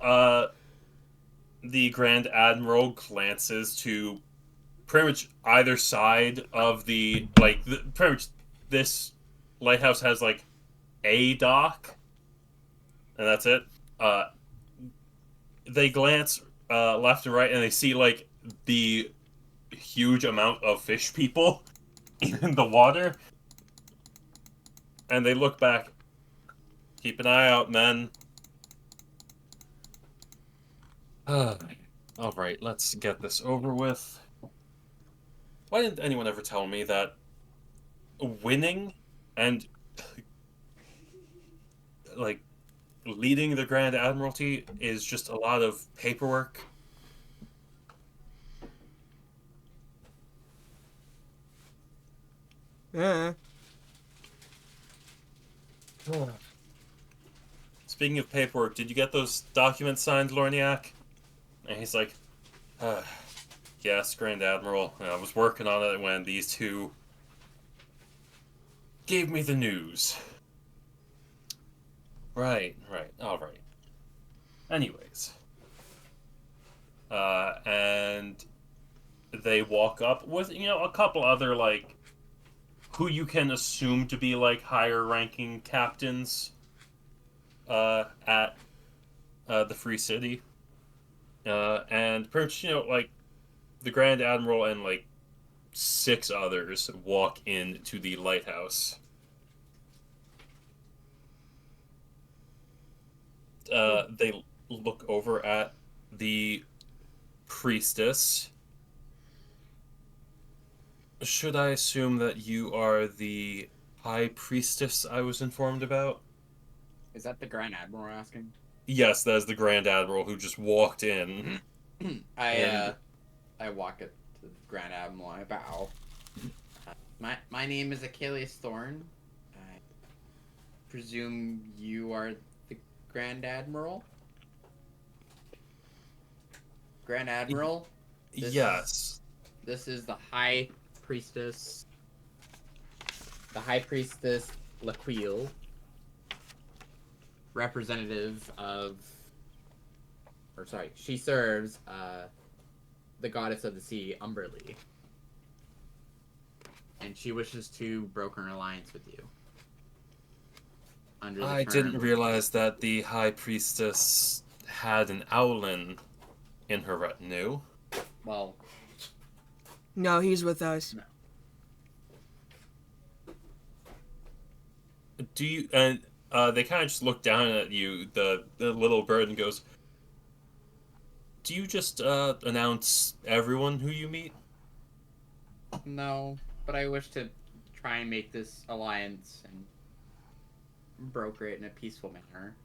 the Grand Admiral glances to pretty much either side of the pretty much this lighthouse has like a dock, and that's it. They glance left and right, and they see like the huge amount of fish people in the water, and they look back. Keep an eye out, men. All right, let's get this over with. Why didn't anyone ever tell me that winning and like leading the Grand Admiralty is just a lot of paperwork? Speaking of paperwork, did you get those documents signed, Lorniak? And he's like, yes, Grand Admiral. I was working on it when these two gave me the news. Right, all right. Anyways. And they walk up with, a couple other, like, who you can assume to be, like, higher-ranking captains at the Free City. And pretty much, like, the Grand Admiral and, like, 6 others walk into the lighthouse. They look over at the priestess. Should I assume that you are the High Priestess I was informed about? Is that the Grand Admiral asking? Yes, that is the Grand Admiral who just walked in. I walk up to the Grand Admiral. I bow. My name is Achilles Thorn. I presume you are the Grand Admiral. Grand Admiral. Yes. This is the High Priestess. The High Priestess Laquille, representative of, she serves the goddess of the sea, Umberly, and she wishes to broker an alliance with you. I didn't realize that the High Priestess had an Owlin in her retinue. Well, No, he's with us. Do you? And they kind of just look down at you, the little bird, and goes, "Do you just announce everyone who you meet?" no, but I wish to try and make this alliance and broker it in a peaceful manner.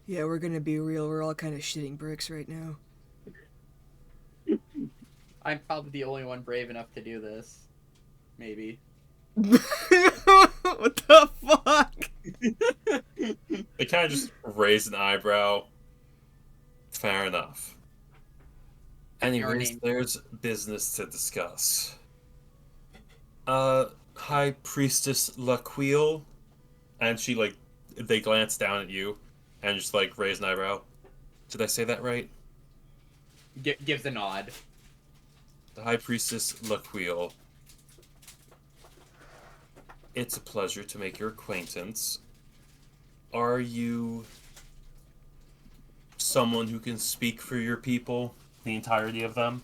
Yeah, we're gonna be real. We're all kind of shitting bricks right now. I'm probably the only one brave enough to do this. Maybe. What the fuck? They kind of just raise an eyebrow. Fair enough. Anyways, name? there's business to discuss. High Priestess Laquille, and she, like, they glance down at you and just, like, raise an eyebrow. Did I say that right? Gives a nod. The High Priestess Laquille. It's a pleasure to make your acquaintance. Are you someone who can speak for your people, the entirety of them?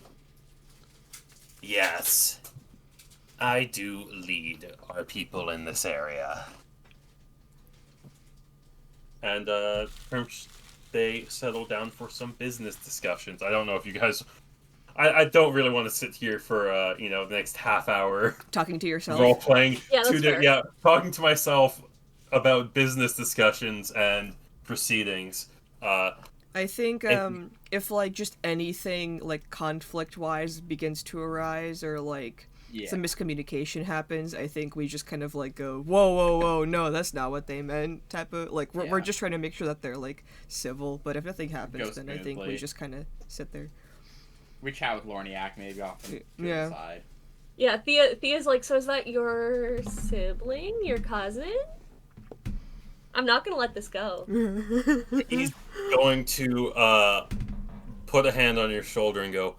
Yes. I do lead our people in this area. And, they settle down for some business discussions. I don't know if you guys... I don't really want to sit here for, the next half hour Talking to yourself. role-playing. Yeah, that's fair. Yeah, talking to myself about business discussions and proceedings. I think And- if like just anything like conflict wise begins to arise or like Yeah. some miscommunication happens, I think we just kind of like go, whoa, no, that's not what they meant type of like we're Yeah. just trying to make sure that they're like civil, but if nothing happens Go then I think we smoothly. just kind of sit there. We chat with Lorniak maybe off to Yeah. the side. Yeah, Thea's like, so is that your sibling, your cousin? I'm not gonna let this go. He's going to put a hand on your shoulder and go,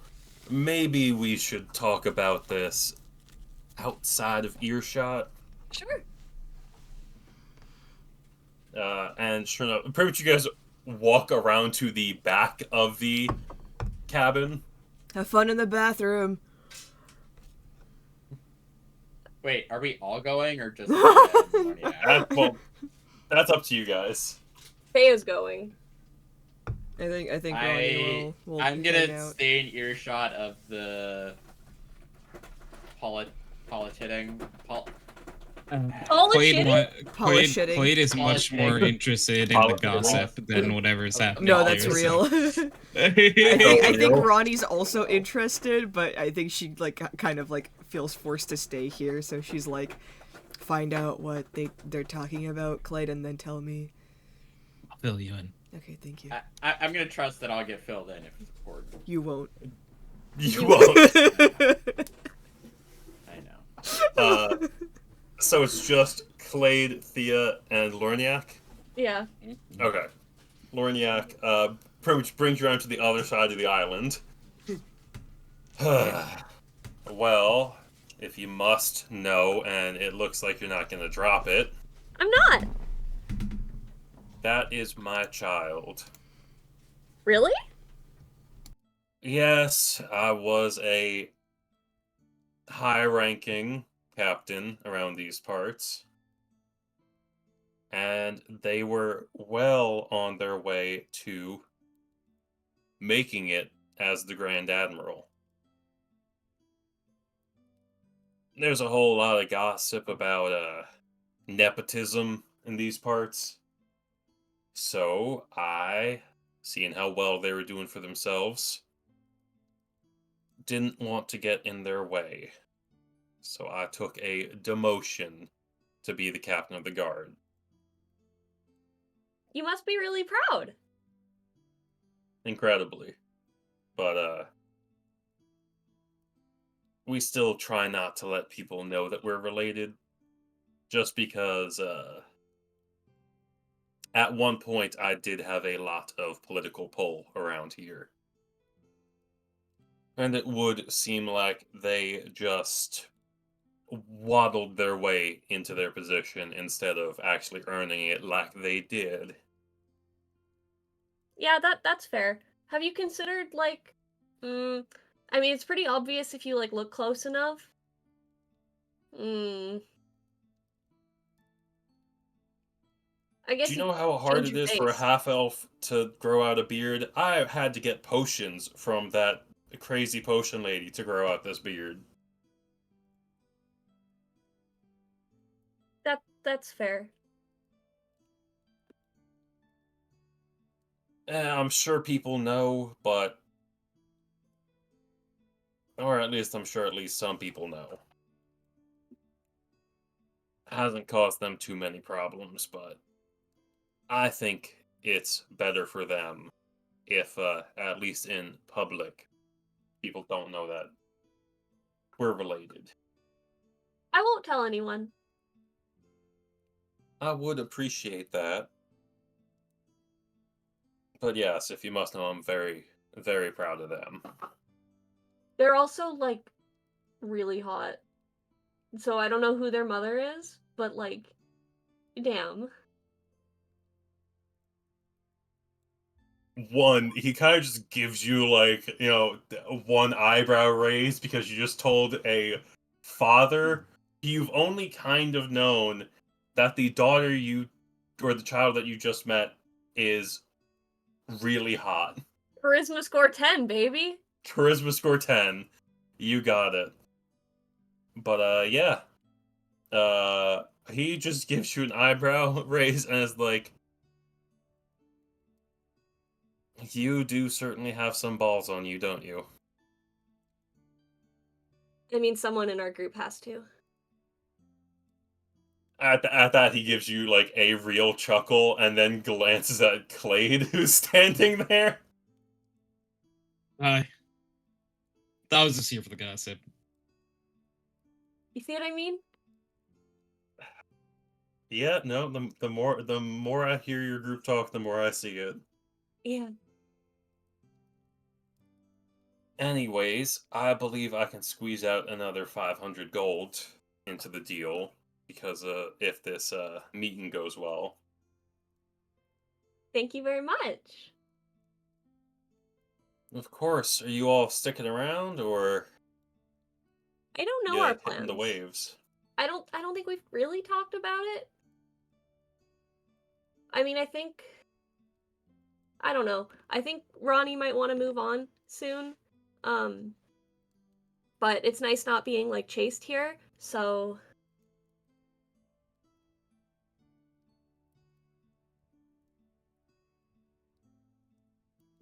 maybe we should talk about this outside of earshot. Sure. And sure enough, pretty much you guys walk around to the back of the cabin. Have fun in the bathroom. Wait, are we all going or just Lorniak? Well, that's up to you guys. Thea's going. I think Ronnie will I'm hang gonna out. stay in earshot of the politicking. Clade, Polishitting. Clade is much more interested in the gossip than whatever's happening. No, that's here, real. so- I think Real? Ronnie's also interested, but I think she like kind of like feels forced to stay here, so she's like, find out what they're talking about, Clade, and then tell me. I'll fill you in. Okay, thank you. I'm gonna trust that I'll get filled in if it's important. You won't. You won't. I know. So it's just Clade, Thea, and Lorniak? Yeah. Okay. Lorniak pretty much brings you around to the other side of the island. Well, if you must know, and it looks like you're not going to drop it, I'm not. that is my child. Really? Yes, I was a high-ranking captain around these parts. And they were well on their way to making it as the Grand Admiral. There's a whole lot of gossip about nepotism in these parts. So I, seeing how well they were doing for themselves, didn't want to get in their way. So I took a demotion to be the captain of the guard. You must be really proud. Incredibly. But we still try not to let people know that we're related. Just because at one point I did have a lot of political pull around here. And it would seem like they just waddled their way into their position instead of actually earning it like they did. Yeah, that's fair. Have you considered like I mean it's pretty obvious if you like look close enough. I guess Do you know how hard change it your is for a face. half-elf to grow out a beard? I had to get potions from that crazy potion lady to grow out this beard. That's fair. I'm sure people know, but... Or at least I'm sure at least some people know. Hasn't caused them too many problems, but... I think it's better for them if, at least in public, people don't know that we're related. I won't tell anyone. I would appreciate that. But yes, if you must know, I'm very, very proud of them. They're also like really hot. So I don't know who their mother is, but like damn. One, he kind of just gives you, like, you know, one eyebrow raise because you just told a father you've only kind of known that the daughter you, or the child that you just met, is really hot. Charisma score 10, baby. Charisma score 10. You got it. But, yeah. He just gives you an eyebrow raise and is like, You do certainly have some balls on you, don't you? I mean, someone in our group has to. At that, he gives you like a real chuckle and then glances at Clade, who's standing there. Hi. I was just here for the gossip. You see what I mean? Yeah, no. The more I hear your group talk, the more I see it. Yeah. Anyways, I believe I can squeeze out another 500 gold into the deal because if this meeting goes well. Thank you very much. Of course. Are you all sticking around or I don't know our hitting the plans. waves? I don't think we've really talked about it. I mean, I don't know. I think Ronnie might want to move on soon. But it's nice not being like chased here. So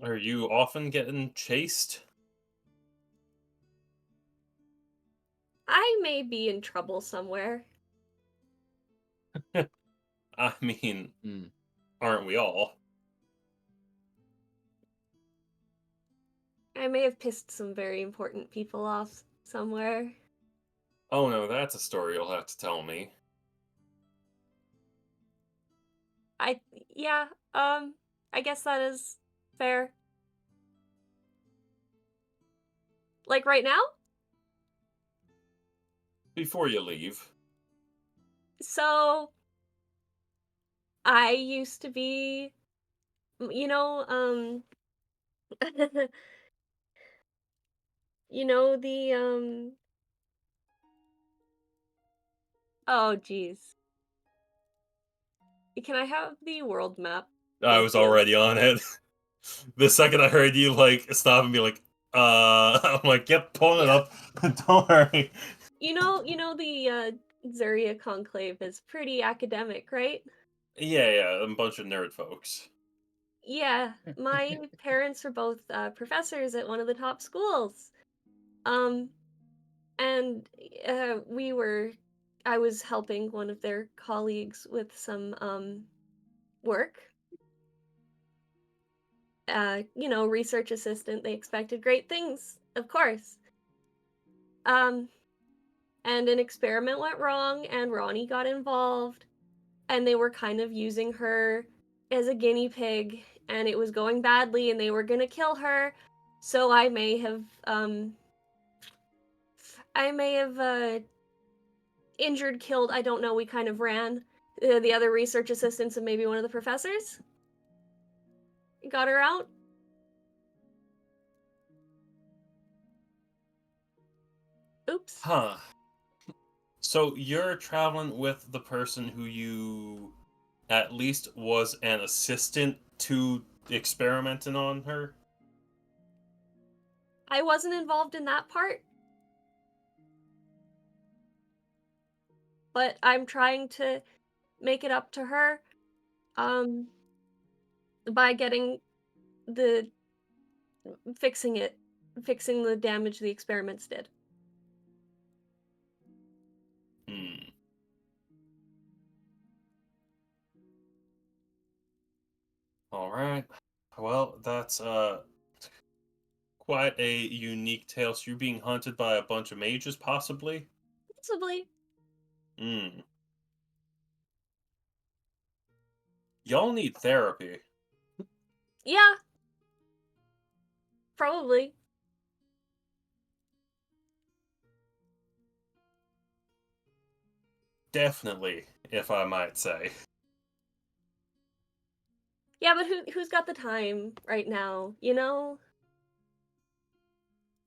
Are you often getting chased? I may be in trouble somewhere. I mean, Hmm. aren't we all? I may have pissed some very important people off somewhere. Oh no, that's a story you'll have to tell me. Yeah, I guess that is fair. Like right now? Before you leave. So I used to be, you know, you know oh geez. Can I have the world map? I Thank was you. already on it. The second I heard you like stop and be like, I'm like, yep, pulling it Yeah. up. Don't worry. You know the Zeria Conclave is pretty academic, right? Yeah, a bunch of nerd folks. Yeah, my parents are both professors at one of the top schools. Um, and I was helping one of their colleagues with some work. Research assistant, they expected great things, of course. Um, and an experiment went wrong, and Ronnie got involved, and they were kind of using her as a guinea pig, and it was going badly, and they were gonna kill her. So I may have injured, killed. I don't know. We kind of ran the other research assistants and maybe one of the professors. Got her out. Oops. Huh. So you're traveling with the person who you at least was an assistant to experimenting on her? I wasn't involved in that part, but I'm trying to make it up to her um by getting the fixing it, fixing the damage the experiments did. Hmm. All right. Well, that's quite a unique tale. So you're being hunted by a bunch of mages, possibly? Possibly. Hmm. Y'all need therapy. Yeah, probably. Definitely, if I might say. Yeah, but who's got the time right now, you know?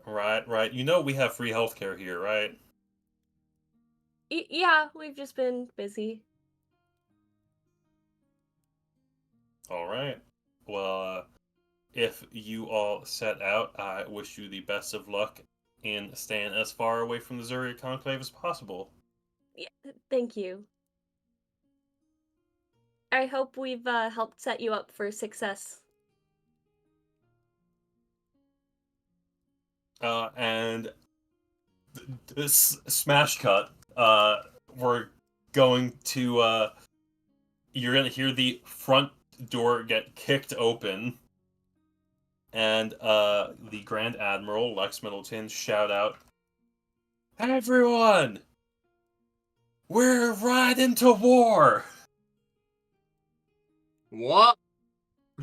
Right. You know we have free healthcare here, right? Yeah, we've just been busy. All right. Well, if you all set out, I wish you the best of luck in staying as far away from the Zuriat Conclave as possible. Yeah, thank you. I hope we've helped set you up for success. And this smash cut. We're going to. You're gonna hear the front door get kicked open, and the Grand Admiral Lex Middleton shout out, "Everyone, we're riding to war!" What?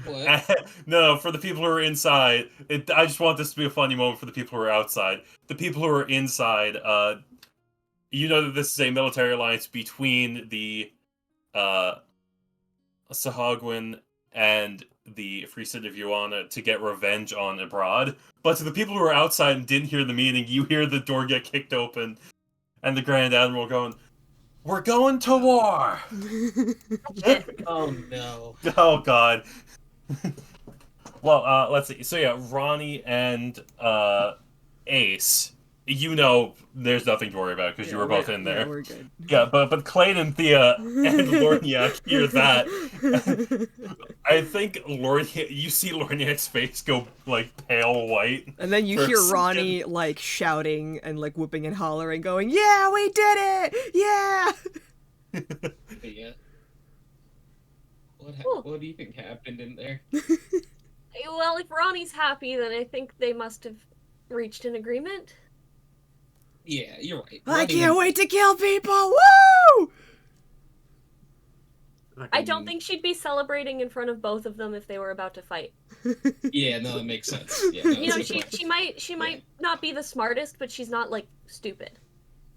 What? No, for the people who are inside, I just want this to be a funny moment for the people who are outside. The people who are inside, you know that this is a military alliance between the Sahagwin and the Free City of Yuana to get revenge on Abroad. But to the people who are outside and didn't hear the meeting, you hear the door get kicked open, and the Grand Admiral going, "We're going to war!" Oh no. Oh god. Well, let's see. So yeah, Ronnie and Ace, you know there's nothing to worry about because you were both in there. Yeah, we're good. Yeah, but Clayton and Thea and Lorniak hear that. I think you see Lorniak's face go like pale white. And then you for a hear second. Ronnie like shouting and like whooping and hollering, going, "Yeah, we did it! Yeah!" Yeah. Cool. What do you think happened in there? Well, if Ronnie's happy, then I think they must have reached an agreement. Yeah, you're right. I Not can't even- wait to kill people! Woo! I don't think she'd be celebrating in front of both of them if they were about to fight. Yeah, no, that makes sense. Yeah, no, You know, that's a good point. she might not be the smartest, but she's not like stupid.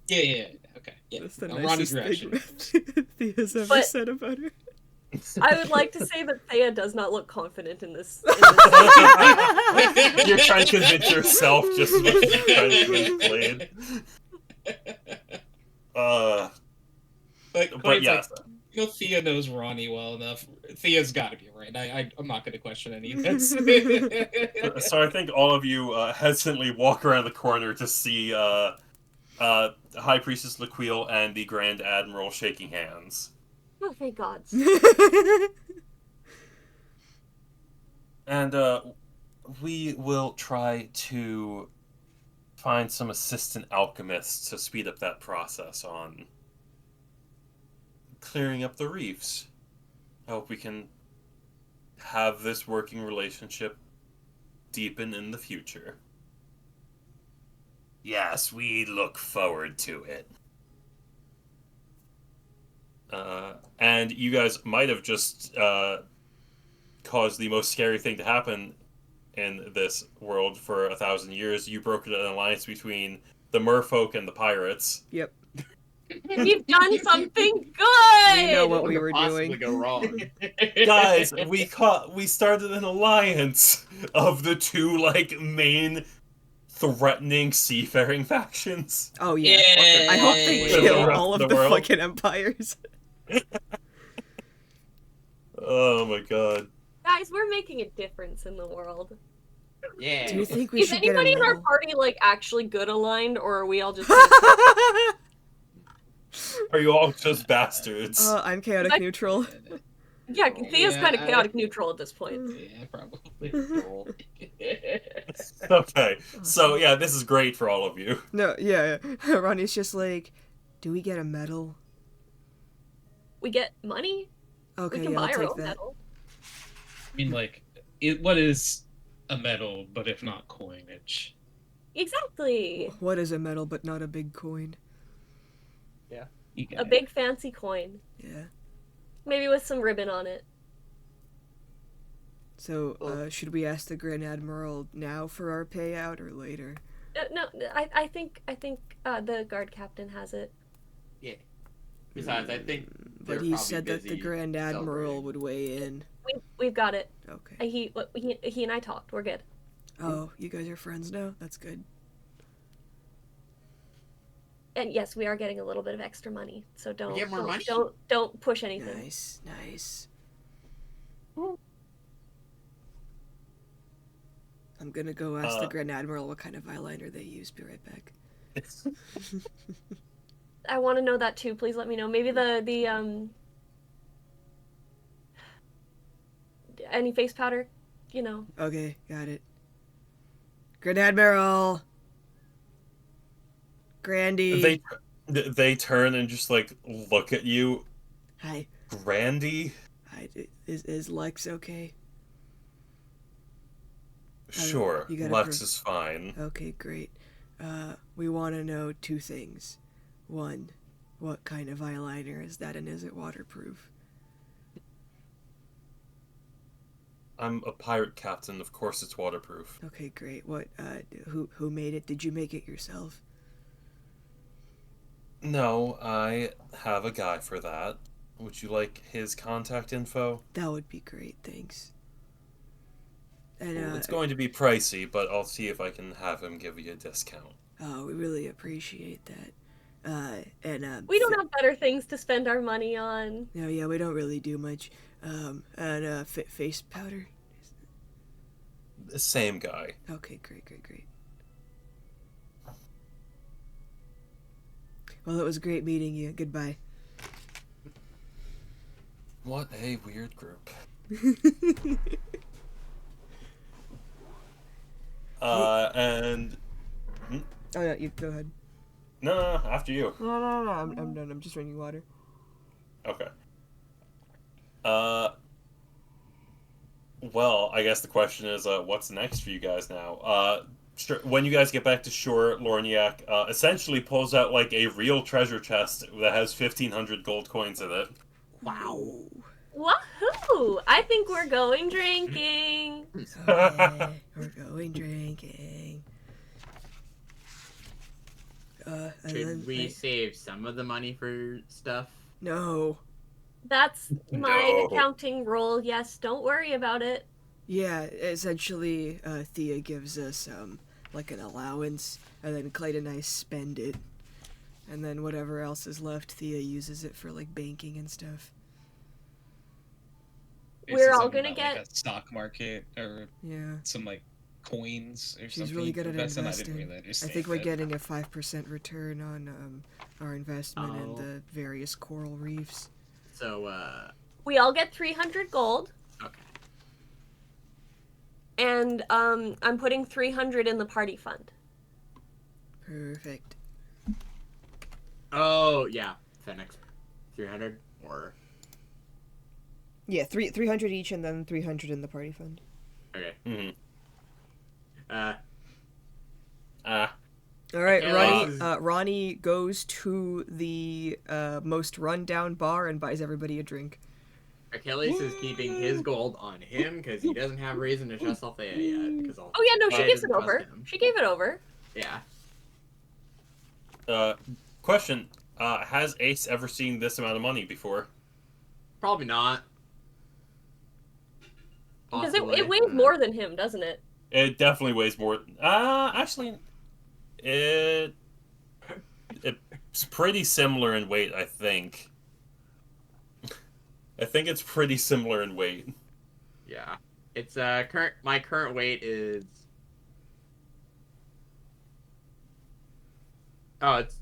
Yeah, okay. Yeah. That's the Ronnie's nicest reaction. thing Thea's ever But- said about her. I would like to say that Thea does not look confident in this. You're trying to convince yourself just as much as you're trying to convince Blade. But Clayton's yes. like, you know, Thea knows Ronnie well enough. Thea's got to be right. I'm not going to question any of this. So I think all of you hesitantly walk around the corner to see High Priestess Laquille and the Grand Admiral shaking hands. Oh, thank God. And we will try to find some assistant alchemists to speed up that process on clearing up the reefs. I hope we can have this working relationship deepen in the future. Yes, we look forward to it. And you guys might have just caused the most scary thing to happen in this world for 1,000 years. You brokered an alliance between the merfolk and the pirates. Yep. You've done something good. We know what What we could were possibly doing. go wrong? Guys, we started an alliance of the two like main threatening seafaring factions. Oh yeah. Yeah. I hope they Yeah. kill Yeah. all of The the world. fucking empires. Oh my god. Guys, we're making a difference in the world. Yeah. Do you think we Is should get a anybody in our medal? party like actually good aligned, or are we all just? Are you all just bastards? I'm chaotic neutral. Yeah, Thea's Yeah, kind of I- chaotic neutral at this point. Yeah, probably. Okay. So yeah, this is great for all of you. No, yeah. Ronnie's just like, do we get a medal? We get money. Okay, We can yeah, I'll buy our take own that. medal. I mean, like, what is a medal, but if not coinage? Exactly. What is a medal but not a big coin? You A got big fancy coin, Yeah. maybe with some ribbon on it. So, should we ask the Grand Admiral now for our payout or later? No, I think the guard captain has it. Yeah. Besides, I think. they're But he probably said that the busy Grand Admiral celebrating. would weigh in. We've got it. Okay. He and I talked. We're good. Oh, you guys are friends now? That's good. And yes, we are getting a little bit of extra money. So don't get more don't, money? don't push anything. Nice, nice. I'm gonna go ask the Grand Admiral what kind of eyeliner they use. Be right back. I want to know that too. Please let me know. Maybe the any face powder, you know. Okay, got it. Grand Admiral, Grandy. They turn and just like look at you. Hi. Grandy? Hi. Is Lex okay? Sure. You gotta Lex is fine. Okay, great. We want to know 2 things. 1, what kind of eyeliner is that, and is it waterproof? I'm a pirate captain. Of course, it's waterproof. Okay, great. What? Who made it? Did you make it yourself? No, I have a guy for that. Would you like his contact info? That would be great. Thanks. And Well, it's going to be pricey, but I'll see if I can have him give you a discount. Oh, we really appreciate that. We don't have better things to spend our money on. No, yeah, we don't really do much. Face powder. The same guy. Okay, great. Well, it was great meeting you. Goodbye. What a weird group. And... Oh, yeah, you go ahead. No, after you. No, I'm done. I'm just drinking water. Okay. Well, I guess the question is, what's next for you guys now? When you guys get back to shore, Lorniak essentially pulls out like a real treasure chest that has 1,500 gold coins in it. Wow. Woohoo! I think we're going drinking. Okay, we're going drinking. Should we save some of the money for stuff? No. That's my No. accounting role. Yes, don't worry about it. Yeah, essentially, Thea gives us, like an allowance, and then Clyde and I spend it. And then whatever else is left, Thea uses it for, like, banking and stuff. We're all Something gonna about, get like, a stock market or Yeah. some like coins or She's something. really good at I didn't investing. really I understand think we're that. getting a 5% return on, our investment in Oh. the various coral reefs. So, we all get 300 gold, okay. and I'm putting 300 in the party fund. Perfect. Oh, yeah. Fenix. 300? Or... Yeah, 300 each, and then 300 in the party fund. Okay. Mm-hmm. All right, Okay, Ronnie goes to the most rundown bar and buys everybody a drink. Achilles is keeping his gold on him because he doesn't have reason to trust Althea yet. Cause Oh yeah, no, she Althea gives it doesn't trust over. him. She gave it over. Yeah. Question. Has Ace ever seen this amount of money before? Probably not. Because Possibly. it weighs more than him, doesn't it? It definitely weighs more. Actually, it's pretty similar in weight, I think. I think it's pretty similar in weight. Yeah. It's my current weight is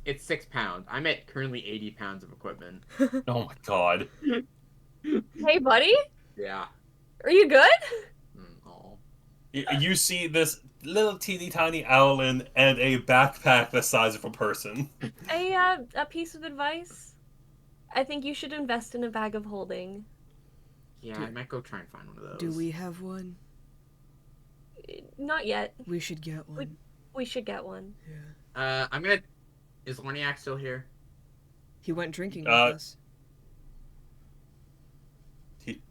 it's 6 pounds. I'm at currently 80 pounds of equipment. Oh my god. Hey, buddy, Yeah. are you good? Oh. You see this little teeny tiny owlin and a backpack the size of a person. A piece of advice. I think you should invest in a bag of holding. Yeah, I might go try and find one of those. Do we have one? Not yet. We should get one. We should get one. Yeah. I'm gonna. Is Lorniak still here? He went drinking with us.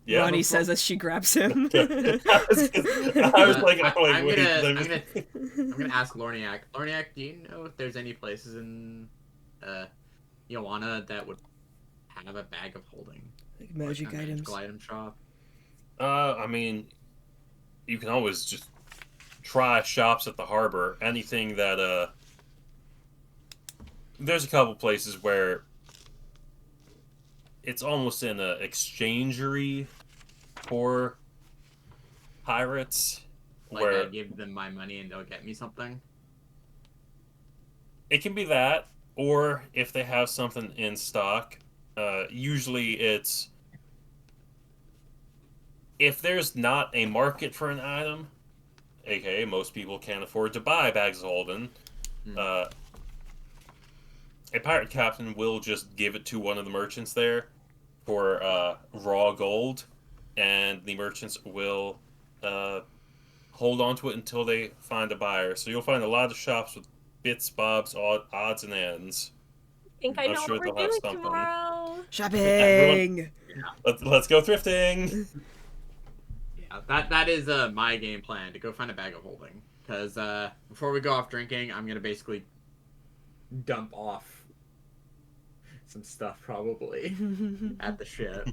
Yeah. Ronnie says as she grabs him. I was like, I'm wait. gonna ask Lorniak. Lorniak, do you know if there's any places in Joanna that would have a bag of holding? Like magic like a items. magical item shop? I mean, you can always just try shops at the harbor. Anything that, there's a couple places where it's almost in a exchangery for pirates. Like where I give them my money and they'll get me something? it can be that, or if they have something in stock, usually it's if there's not a market for an item, aka most people can't afford to buy bags of holding, a pirate captain will just give it to one of the merchants there for raw gold, and the merchants will hold on to it until they find a buyer. So you'll find a lot of shops with bits, bobs, odds, and ends. I think I I'm know sure what they'll we're have doing something. tomorrow. Shopping. Let's go thrifting. Yeah, that is my game plan, to go find a bag of holding. Because before we go off drinking, I'm gonna basically dump off some stuff probably at the ship.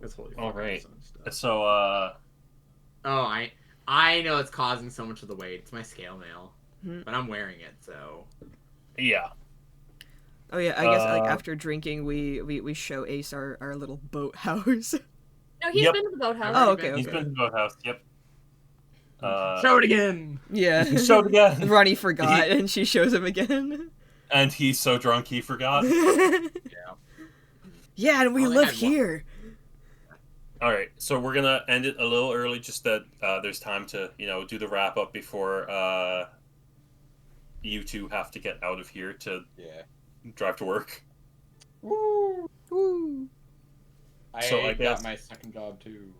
That's holy. All right. Stuff. So Oh, I know it's causing so much of the weight. It's my scale mail, but I'm wearing it, so. yeah. Oh yeah, I guess like after drinking, we show Ace our little boathouse. No, he's Yep. been to the boathouse. Oh, okay, He's okay. been to the boathouse. Yep. Show it again. Yeah. Show it again. Ronnie forgot, and she shows him again. And he's so drunk he forgot. Yeah. Yeah, and we I only live had one. here. All right, so we're gonna end it a little early, just that there's time to do the wrap up before you two have to get out of here to drive to work. Woo! Woo. So I got guess- my second job too.